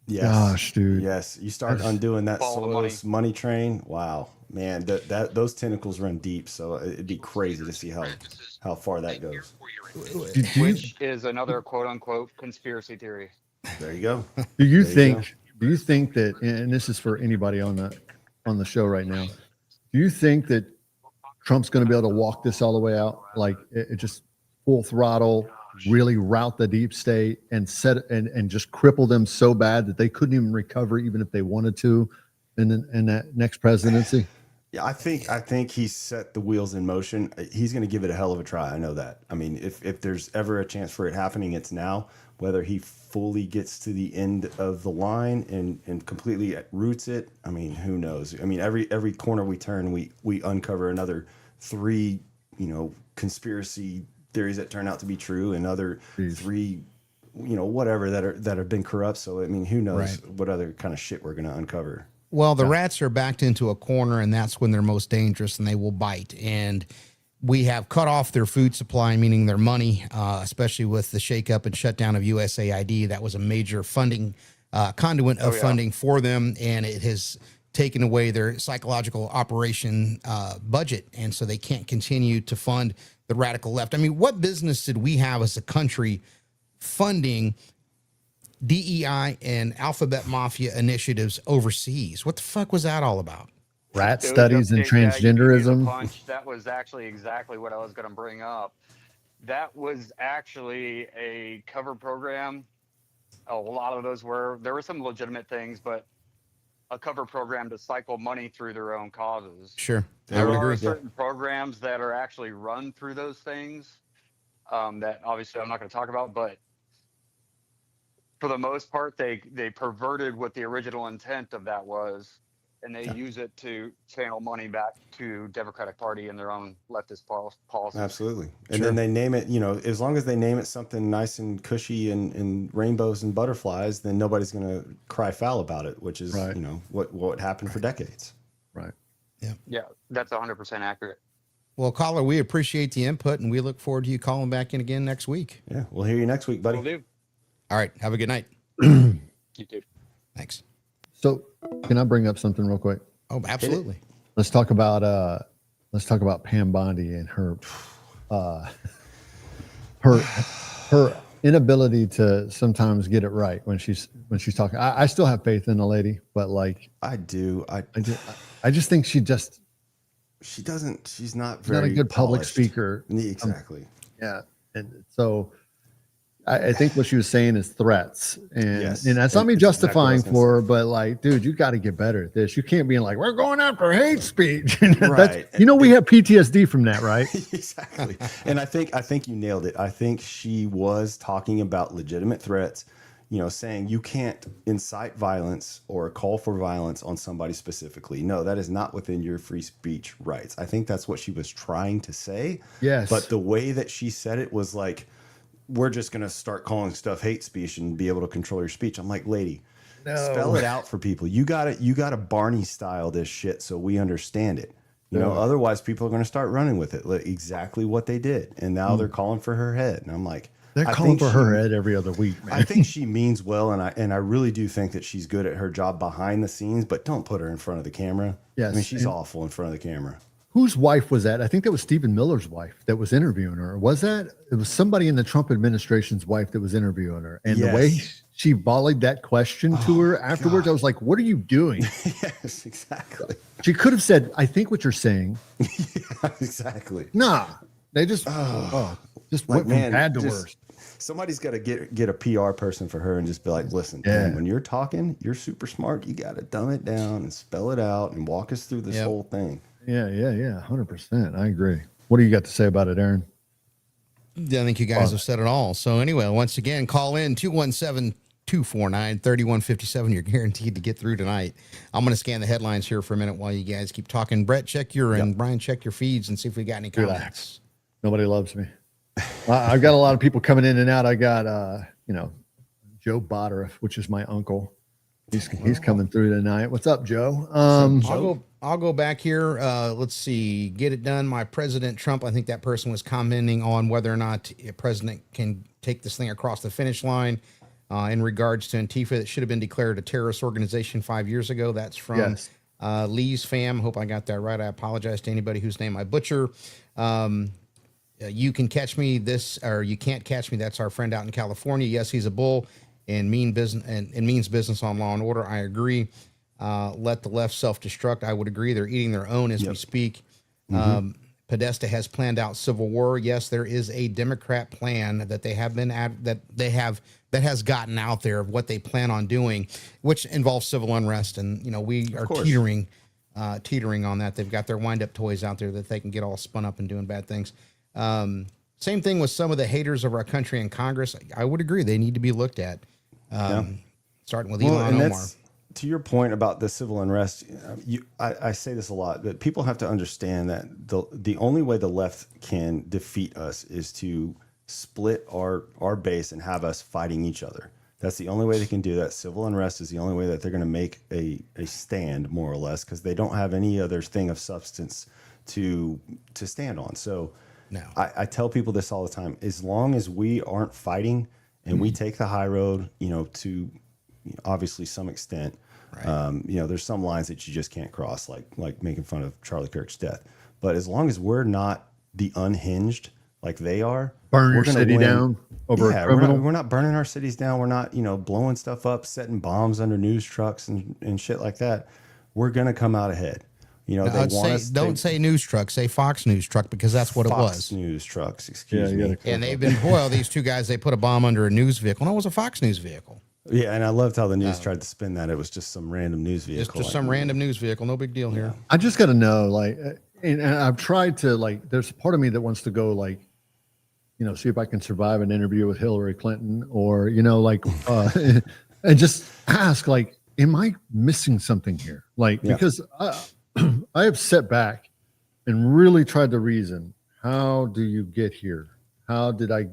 Yes. Gosh, dude. Yes. You start undoing that Follow the Soros money train. Wow, man, those tentacles run deep. So it'd be crazy to see how far that goes. Which is another quote unquote conspiracy theory. There you go. Do you think that, and this is for anybody on the show right now, do you think that Trump's going to be able to walk this all the way out, like it just full throttle, really rout the deep state and and just cripple them so bad that they couldn't even recover, even if they wanted to, in that next presidency? Yeah, I think he's set the wheels in motion. He's going to give it a hell of a try. I know that. I mean, if there's ever a chance for it happening, it's now. Whether he fully gets to the end of the line and completely roots it, I mean, who knows? I mean, every corner we turn, we uncover another 3, conspiracy theories that turn out to be true, and other 3, whatever that have been corrupt. So I mean, who knows what other kind of shit we're going to uncover. Well, the rats are backed into a corner, and that's when they're most dangerous, and they will bite. And we have cut off their food supply, meaning their money, especially with the shakeup and shutdown of USAID. That was a major funding conduit of funding for them, and it has taken away their psychological operation budget, and so they can't continue to fund the radical left. I mean, what business did we have as a country funding DEI and alphabet mafia initiatives overseas? What the fuck was that all about? Rat studies and transgenderism. That was actually exactly what I was going to bring up. That was actually a cover program. A lot of those there were some legitimate things, but a cover program to cycle money through their own causes. Sure. There are certain programs that are actually run through those things that obviously I'm not going to talk about, but for the most part, they perverted what the original intent of that was. and they use it to channel money back to Democratic Party and their own leftist policies. Absolutely. And then they name it, as long as they name it something nice and cushy and rainbows and butterflies, then nobody's going to cry foul about it, which is, what happened for decades. Right. Yeah, that's 100% accurate. Well, caller, we appreciate the input, and we look forward to you calling back in again next week. Yeah, we'll hear you next week, buddy. Will do. All right. Have a good night. You too. Thanks. So can I bring up something real quick? Oh, absolutely. Let's talk about Pam Bondi and her her inability to sometimes get it right when she's talking. I still have faith in the lady, but like I do. I just think she's not not a good public polished. speaker. Exactly. Yeah. And so I think what she was saying is threats. And Yes. and that's not me It's exactly what I justifying was gonna for her, but like, dude, you got to get better at this. You can't be like, we're going after hate speech. That's, Right. we have PTSD from that, right? Exactly. And I think you nailed it. I think she was talking about legitimate threats, saying you can't incite violence or call for violence on somebody specifically. No, that is not within your free speech rights. I think that's what she was trying to say. Yes. But the way that she said it was like, we're just going to start calling stuff hate speech and be able to control your speech. I'm like, lady, spell it out for people. You got to Barney style this shit so we understand it. Otherwise people are going to start running with it. Like, exactly what they did. And now they're calling for her head. And I'm like, they're calling for her head every other week, man. I think she means well. And I really do think that she's good at her job behind the scenes, but don't put her in front of the camera. Yes. I mean, she's awful in front of the camera. Whose wife was that? I think that was Stephen Miller's wife that was interviewing her. Was that? It was somebody in the Trump administration's wife that was interviewing her. And the way she volleyed that question to her afterwards, God. I was like, what are you doing? Yes, exactly. She could have said, I think what you're saying. Yeah, exactly. Nah, they just just went from bad to worse. Somebody's got to get a PR person for her and just be like, listen, man, when you're talking, you're super smart. You got to dumb it down and spell it out and walk us through this whole thing. Yeah, 100%. I agree. What do you got to say about it, Aaron? I think you guys have said it all. So anyway, once again, call in 217-249-3157. You're guaranteed to get through tonight. I'm going to scan the headlines here for a minute while you guys keep talking. Brett, check your and Brian, check your feeds and see if we got any comments. Relax. Nobody loves me. I've got a lot of people coming in and out. I got, Joe Botter, which is my uncle. He's coming through tonight. What's up, Joe? I'll go back here. Let's see. Get it done. My President Trump. I think that person was commenting on whether or not a president can take this thing across the finish line in regards to Antifa. That should have been declared a terrorist organization 5 years ago. That's from Lee's fam. Hope I got that right. I apologize to anybody whose name I butcher. You can catch me this, or you can't catch me. That's our friend out in California. Yes, he's a bull and means business on Law and Order. I agree. Let the left self-destruct. I would agree. They're eating their own as we speak. Podesta has planned out civil war. Yes, there is a Democrat plan that they have been that has gotten out there of what they plan on doing, which involves civil unrest. And we are teetering on that. They've got their wind-up toys out there that they can get all spun up and doing bad things. Same thing with some of the haters of our country in Congress. I would agree. They need to be looked at. Starting with Elon Omar. To your point about the civil unrest, I say this a lot, but people have to understand that the only way the left can defeat us is to split our base and have us fighting each other. That's the only way they can do that. Civil unrest is the only way that they're going to make a stand, more or less, because they don't have any other thing of substance to stand on. So I tell people this all the time. As long as we aren't fighting and we take the high road, to obviously some extent, there's some lines that you just can't cross, like making fun of Charlie Kirk's death. But as long as we're not the unhinged like they are, burn your city down over a criminal. We're not burning our cities down. We're not, blowing stuff up, setting bombs under news trucks and shit like that. We're gonna come out ahead. Don't say news truck, say Fox News truck, because that's what it was. Fox News trucks, excuse me. And they've been, these two guys, they put a bomb under a news vehicle. No, it was a Fox News vehicle. Yeah, and I loved how the news tried to spin that. It was just some random news vehicle. Just some random news vehicle. No big deal here. I just got to know, and I've tried to, there's part of me that wants to go, see if I can survive an interview with Hillary Clinton or, and just ask, am I missing something here? Like, Yeah. because I have sat back and really tried to reason, how do you get here? How did I,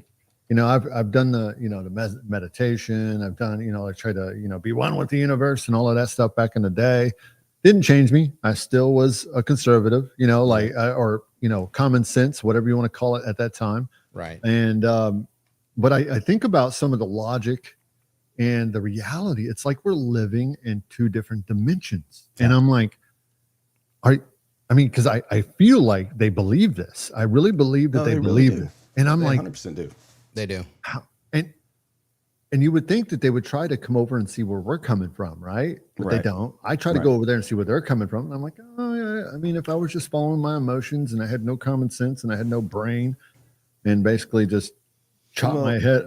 I've done the, the meditation. I've done, I try to, be one with the universe and all of that stuff back in the day. Didn't change me. I still was a conservative, or, common sense, whatever you want to call it at that time. Right. And, but I think about some of the logic and the reality. It's like we're living in two different dimensions. Yeah. And I'm like, because I feel like they believe this. I really believe that No, they they really believe do. it. And I'm They like, 100% do. They do. how? And you would think that they would try to come over and see where we're coming from, right? But they Right. don't. I try to Right. go over there and see where they're coming from. And I'm like, oh yeah. I mean, if I was just following my emotions and I had no common sense and I had no brain and basically just chop Well- my head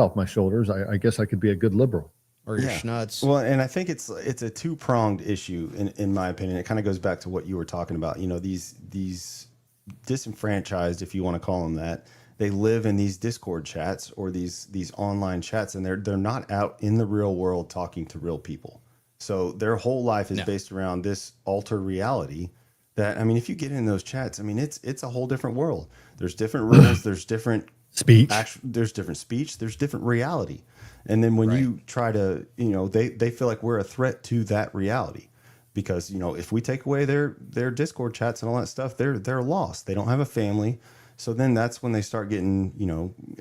off my shoulders, I guess I could be a good liberal. Or your Yeah. schnutz. Well, and I think it's a two-pronged issue in my opinion. It kind of goes back to what you were talking about. These disenfranchised, if you want to call them that, they live in these Discord chats or these online chats, and they're not out in the real world talking to real people. So their whole life is based around this altered reality. That, I mean, if you get in those chats, I mean, it's a whole different world. There's different rules. There's different Speech. there's different speech. There's different reality. And then when you try to, they feel like we're a threat to that reality, because if we take away their Discord chats and all that stuff, they're lost. They don't have a family. So then that's when they start getting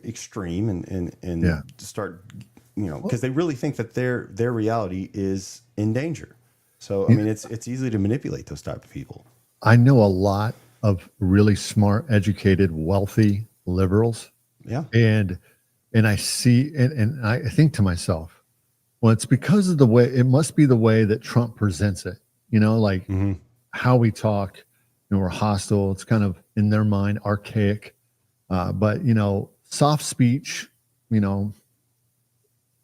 extreme and start because they really think that their reality is in danger. So I mean, it's easy to manipulate those type of people. I know a lot of really smart, educated, wealthy liberals. Yeah. And I see, and I think to myself, well, it's because of it must be the way that Trump presents it, like how we talk, we're hostile. It's kind of in their mind, archaic. But soft speech,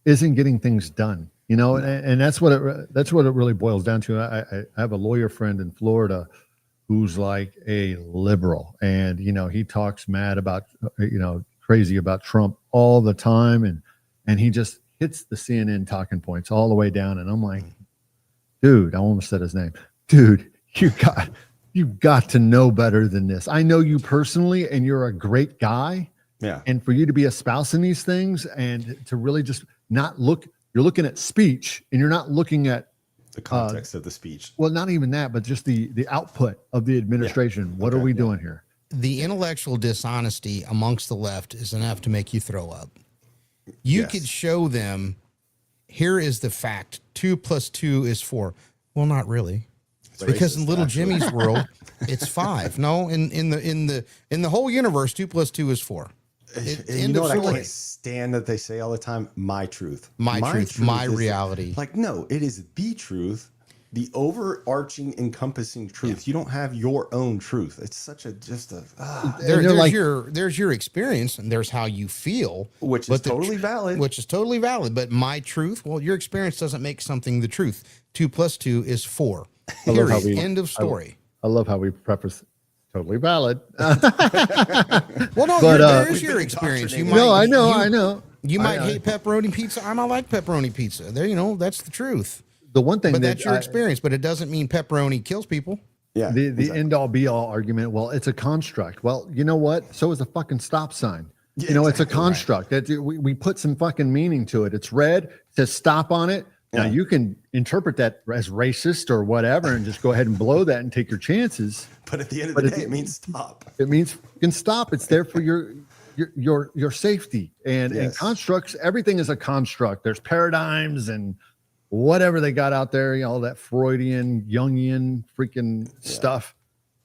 isn't getting things done, and that's what it really boils down to. I have a lawyer friend in Florida who's like a liberal, and he talks mad about crazy about Trump all the time, and he just hits the CNN talking points all the way down, and I'm like, dude, I almost said his name. Dude, you've got to know better than this. I know you personally, and you're a great guy. Yeah. And for you to be espousing these things and to really just not look, you're looking at speech and you're not looking at The context of the speech. well, not even that, but just the output of the administration. What are we doing here? The intellectual dishonesty amongst the left is enough to make you throw up. You Yes. could show them, here is the fact, 2 + 2 is 4. Well, not really. Because in little Jimmy's world, it's 5. No, in the whole universe, 2 + 2 is 4. You know what I can't stand that they say all the time? My truth. My truth, my is- reality. Like, no, it is the truth, the overarching, encompassing truth. You don't have your own truth. It's such a There's your experience, and there's how you feel, which is totally valid. Which is totally valid. But my truth, well, your experience doesn't make something the truth. 2 + 2 is 4. love how Period. End of story. I love how we preface totally valid. Well, no, But, there's your experience. You might, No, I know. You might hate pepperoni pizza. I might like pepperoni pizza. There, that's the truth. The one thing But that that's your experience. But it doesn't mean pepperoni kills people. Yeah. the exactly. end all be all argument. Well, it's a construct. Well, you know what? So is a fucking stop sign. Yeah, It's a exactly, construct. We put some fucking meaning to it. It's red. It says stop on it. Now Yeah. you can interpret that as racist or whatever, and just go ahead and blow that and take your chances. But at the end of the day, it means stop. It means you can stop. It's there for your safety and Yes. constructs. Everything is a construct. There's paradigms and whatever they got out there, all that Freudian, Jungian freaking stuff.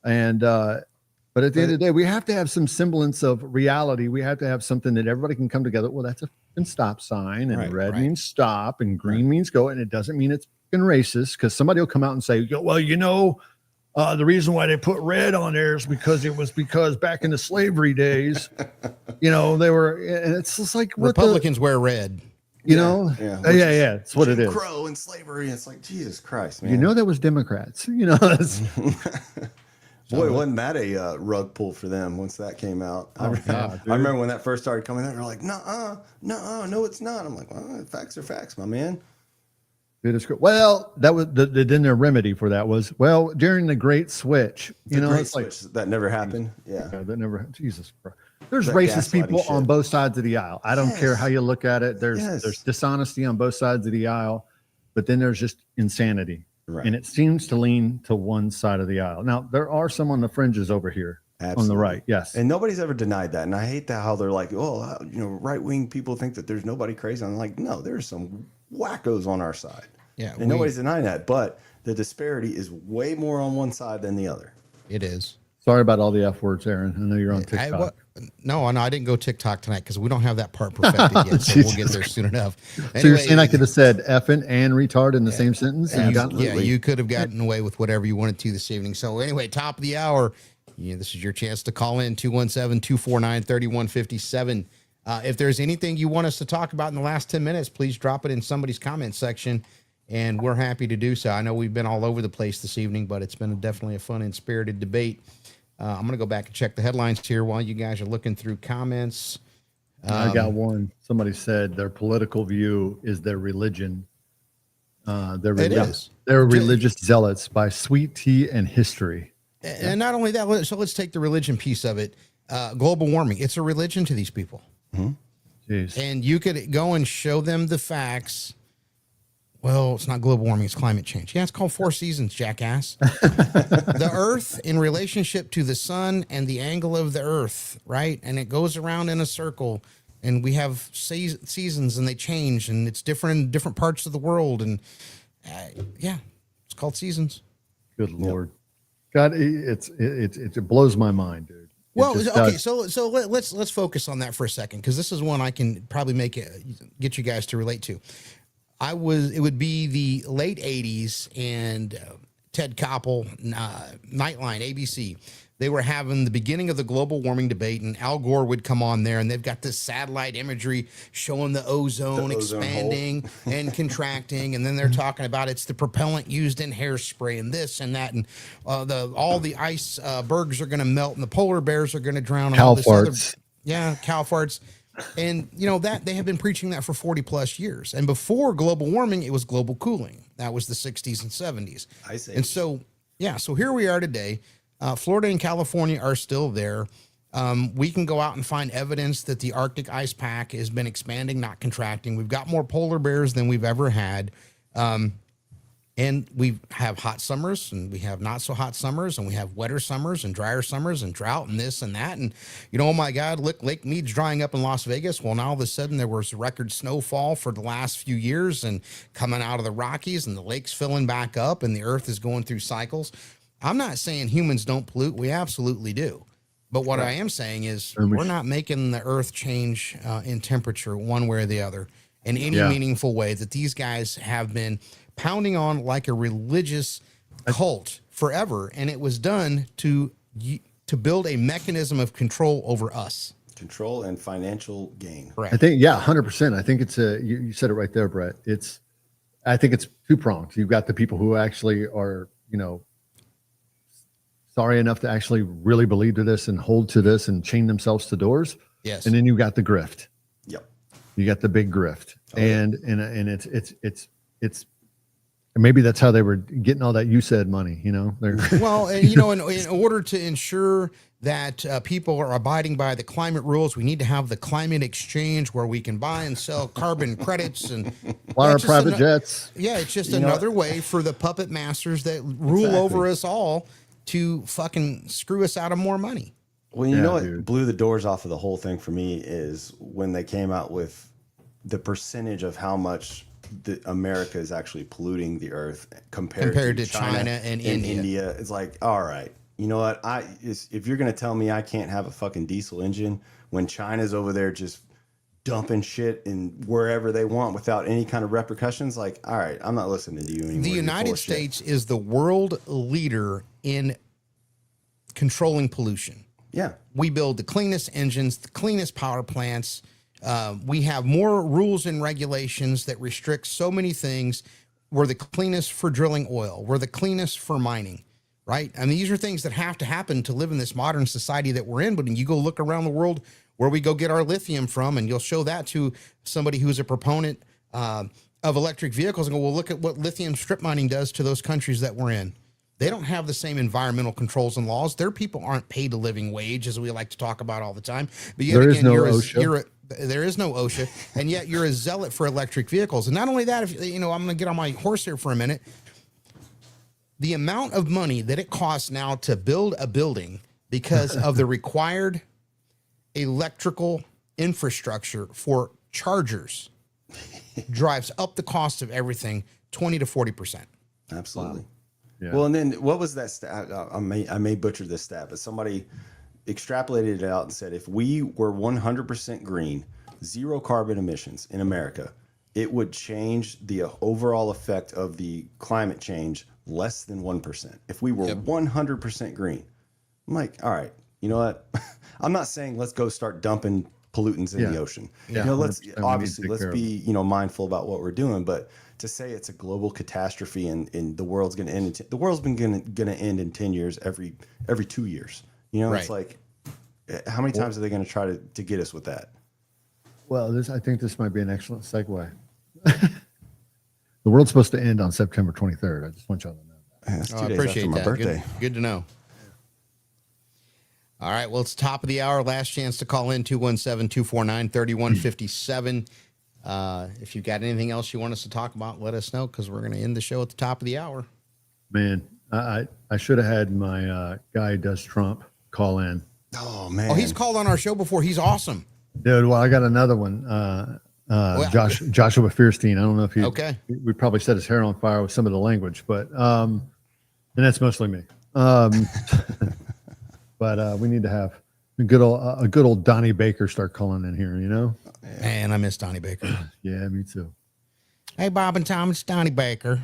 And but at the end of the day, we have to have some semblance of reality. We have to have something that everybody can come together. Well, that's a fucking stop sign, and red means stop, and green means go, and it doesn't mean it's fucking racist, because somebody will come out and say, well, the reason why they put red on there is because back in the slavery days, they were, and it's just like what Republicans wear red. yeah, it's what it Jim is. Crow and slavery. It's like, Jesus Christ, man. That was Democrats. That's, Boy, wasn't that a rug pull for them once that came out? I God, remember when that first started coming out, they're like, no, it's not. I'm like, well, facts are facts, my man. Dude, it's great. Well, that was then their remedy for that was, well, during the Great Switch, The Great it's like Switch, that never happened. Yeah. that never. Jesus Christ. There's That racist people gaslighting on shit. both sides of the aisle. I don't care how you look at it. There's Yes. dishonesty on both sides of the aisle, but then there's just insanity, Right. and it seems to lean to one side of the aisle. Now there are some on the fringes over here on the Absolutely. right. Yes, And nobody's ever denied that. And I hate that how they're like, oh, right wing people think that there's nobody crazy. I'm like, no, there's some wackos on our side. Yeah, And nobody's denying that. But the disparity is way more on one side than the other. it is. sorry about all the F words, Aaron. I know you're on TikTok. No, I didn't go TikTok tonight because we don't have that part perfected yet. So we'll get there soon enough. So you're saying I could have said effing and retard in the same sentence? And You could have gotten away with whatever you wanted to this evening. So anyway, top of the hour, this is your chance to call in 217-249-3157. If there's anything you want us to talk about in the last 10 minutes, please drop it in somebody's comment section, and we're happy to do so. I know we've been all over the place this evening, but it's been definitely a fun and spirited debate. I'm going to go back and check the headlines here while you guys are looking through comments. I got one. Somebody said their political view is their religion. They're religious zealots by sweet tea and history. And not only that, so let's take the religion piece of it. Global warming, it's a religion to these people. Jeez. And you could go and show them the facts. Well, it's not global warming, it's climate change. Yeah, it's called 4 seasons, jackass. The earth in relationship to the sun and the angle of the earth, right? And it goes around in a circle, and we have seasons, and they change, and it's different in different parts of the world. And yeah, it's called seasons. Good Lord. God, it blows my mind, dude. Well, okay, so let's focus on that for a second, because this is one I can probably get you guys to relate to. It would be the late 80s, and Ted Koppel, Nightline, ABC, they were having the beginning of the global warming debate, and Al Gore would come on there, and they've got this satellite imagery showing the ozone expanding and contracting, and then they're talking about it's the propellant used in hairspray and this and that, and all the icebergs are going to melt, and the polar bears are going to drown. Cow farts. Cow farts. And that they have been preaching that for 40 plus years. And before global warming, it was global cooling. That was the 60s and 70s. I see. And so here we are today. Florida and California are still there. We can go out and find evidence that the Arctic ice pack has been expanding, not contracting. We've got more polar bears than we've ever had. And we have hot summers, and we have not so hot summers, and we have wetter summers and drier summers and drought and this and that. And, oh my God, look, Lake Mead's drying up in Las Vegas. Well, now all of a sudden there was record snowfall for the last few years, and coming out of the Rockies, and the lake's filling back up, and the earth is going through cycles. I'm not saying humans don't pollute. We absolutely do. But what I am saying is we're not making the earth change in temperature one way or the other in any meaningful way that these guys have been pounding on like a religious cult forever, and it was done to build a mechanism of control over us. Control and financial gain. Right. I think, 100%. I think it's you said it right there, Brett. I think it's two pronged. You've got the people who actually are, sorry enough to actually really believe to this and hold to this and chain themselves to doors. Yes. And then you've got the grift. Yep. You got the big grift. And it's maybe that's how they were getting all that you said money, Well, and in order to ensure that people are abiding by the climate rules, we need to have the climate exchange where we can buy and sell carbon credits and fly our private jets. Yeah, it's just another way for the puppet masters that rule over us all to fucking screw us out of more money. Well, you know what blew the doors off of the whole thing for me is when they came out with the percentage of how much America is actually polluting the earth compared to China and India. It's like, all right, you know what? If you're going to tell me I can't have a fucking diesel engine when China's over there just dumping shit in wherever they want without any kind of repercussions, like, all right, I'm not listening to you anymore. The United States is the world leader in controlling pollution. Yeah. We build the cleanest engines, the cleanest power plants. We have more rules and regulations that restrict so many things. We're the cleanest for drilling oil. We're the cleanest for mining, right? I mean, these are things that have to happen to live in this modern society that we're in. But when you go look around the world where we go get our lithium from, and you'll show that to somebody who's a proponent of of electric vehicles and go, well, look at what lithium strip mining does to those countries that we're in. They don't have the same environmental controls and laws. Their people aren't paid a living wage, as we like to talk about all the time. But yet There again, is no OSHA. there is no OSHA, and yet you're a zealot for electric vehicles. And not only that, if I'm going to get on my horse here for a minute. The amount of money that it costs now to build a building because of the required electrical infrastructure for chargers drives up the cost of everything 20 to 40%. Absolutely. Wow. Yeah. Well, and then what was that stat? I may butcher this stat, but somebody extrapolated it out and said if we were 100% green, zero carbon emissions in America, it would change the overall effect of the climate change less than 1%. If we were 100% green, I'm like, all right, you know what? I'm not saying let's go start dumping pollutants in the ocean. Yeah. Let's 100% obviously let's be mindful about what we're doing, but to say it's a global catastrophe and the world's going to end, the world's been going to end in 10 years every 2 years. It's like, how many times are they going to try to get us with that? Well, I think this might be an excellent segue. The world's supposed to end on September 23rd. I just want y'all to know that. That's 2 I days appreciate after my that. birthday. Good to know. All right. Well, it's top of the hour. Last chance to call in 217-249-3157. If you've got anything else you want us to talk about, let us know because we're going to end the show at the top of the hour. Man, I should have had my guy who does Trump call in. Oh man. Oh, he's called on our show before. He's awesome. Dude, well, I got another one. Joshua Fierstein. I don't know if you. Okay. We probably set his hair on fire with some of the language, but and that's mostly me. But we need to have a good old Donnie Baker start calling in here. Man, I miss Donnie Baker. Yeah, me too. Hey, Bob and Tom, it's Donnie Baker.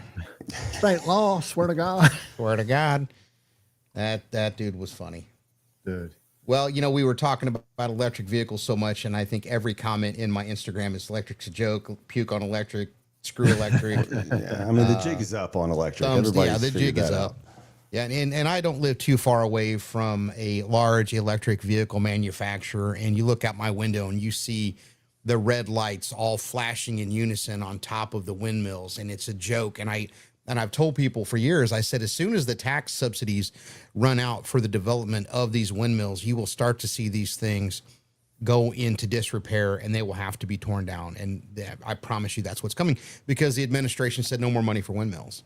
State law. Swear to God. Swear to God, that dude was funny. Dude. Well, we were talking about electric vehicles so much, and I think every comment in my Instagram is electric's a joke, puke on electric, screw electric. Yeah, I mean, the jig is up on electric. The jig is up. Yeah, and I don't live too far away from a large electric vehicle manufacturer, and you look out my window and you see the red lights all flashing in unison on top of the windmills, and it's a joke. And I've told people for years, I said, as soon as the tax subsidies run out for the development of these windmills, you will start to see these things go into disrepair and they will have to be torn down. And I promise you that's what's coming because the administration said no more money for windmills.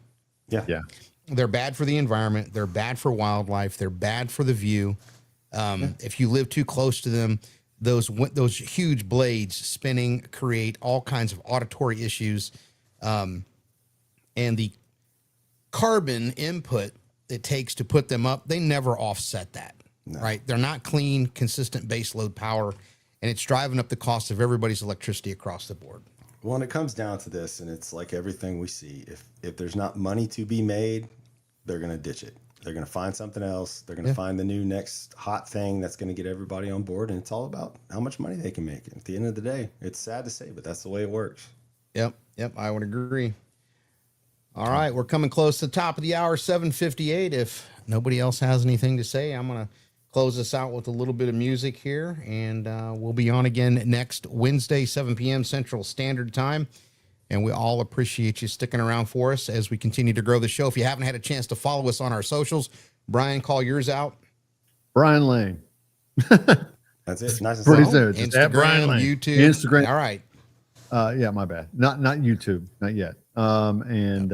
Yeah. They're bad for the environment. They're bad for wildlife. They're bad for the view. If you live too close to them, those huge blades spinning create all kinds of auditory issues. And the carbon input it takes to put them up, they never offset that, right? They're not clean, consistent base load power, and it's driving up the cost of everybody's electricity across the board. Well, when it comes down to this, and it's like everything we see, if there's not money to be made, they're going to ditch it. They're going to find something else. They're going to find the new next hot thing that's going to get everybody on board, and it's all about how much money they can make. At the end of the day, it's sad to say, but that's the way it works. Yep, I would agree. All right, we're coming close to the top of the hour, 7:58. If nobody else has anything to say, I'm going to close this out with a little bit of music here, and we'll be on again next Wednesday, 7 p.m. Central Standard Time. And we all appreciate you sticking around for us as we continue to grow the show. If you haven't had a chance to follow us on our socials, Brian, call yours out. Brian Lane. That's it. Nice and Pretty simple. soon. Just at Brian Instagram, Lane. YouTube. Instagram. All right. Yeah, my bad. Not YouTube, not yet. And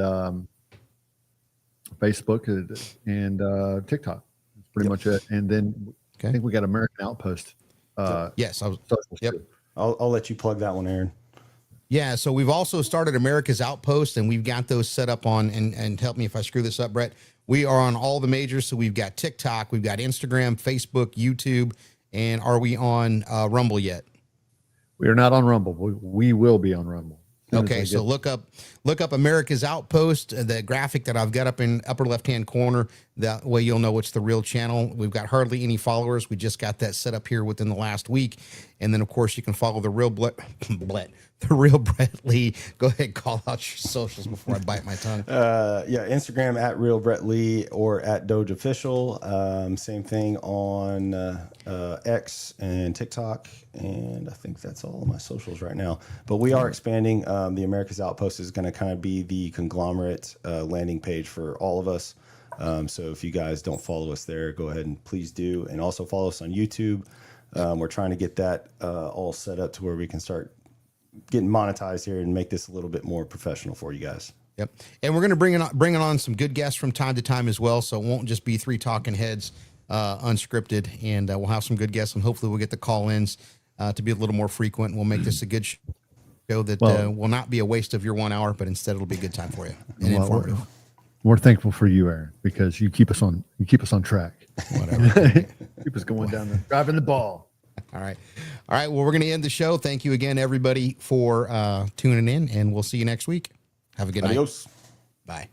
Facebook and TikTok. That's pretty much it. And then I think we got American Outpost. Yes. socials too. I'll let you plug that one, Aaron. Yeah, so we've also started America's Outpost, and we've got those set up on, and help me if I screw this up, Brett. We are on all the majors, so we've got TikTok, we've got Instagram, Facebook, YouTube, and are we on Rumble yet? We are not on Rumble. We will be on Rumble. Okay, so look up America's Outpost, the graphic that I've got up in upper left-hand corner. That way you'll know it's the real channel. We've got hardly any followers. We just got that set up here within the last week. And then, of course, you can follow the real the real Brett Lee. Go ahead, call out your socials before I bite my tongue. Yeah, Instagram at Real Brett Lee or at Doge Official. Same thing on X and TikTok. And I think that's all of my socials right now. But we are expanding. The America's Outpost is going to kind of be the conglomerate landing page for all of us. So if you guys don't follow us there, go ahead and please do. And also follow us on YouTube. We're trying to get that all set up to where we can start getting monetized here and make this a little bit more professional for you guys. Yep. And we're going to bring on some good guests from time to time as well. So it won't just be three talking heads, unscripted, and we'll have some good guests, and hopefully we'll get the call-ins to be a little more frequent. We'll make this a good show that will not be a waste of your 1 hour, but instead it'll be a good time for you and informative. We're thankful for you, Aaron, because you keep us on track. Whatever. Keep us going down there, driving the ball. All right. Well, we're going to end the show. Thank you again, everybody, for tuning in, and we'll see you next week. Have a good night. Adios. Bye.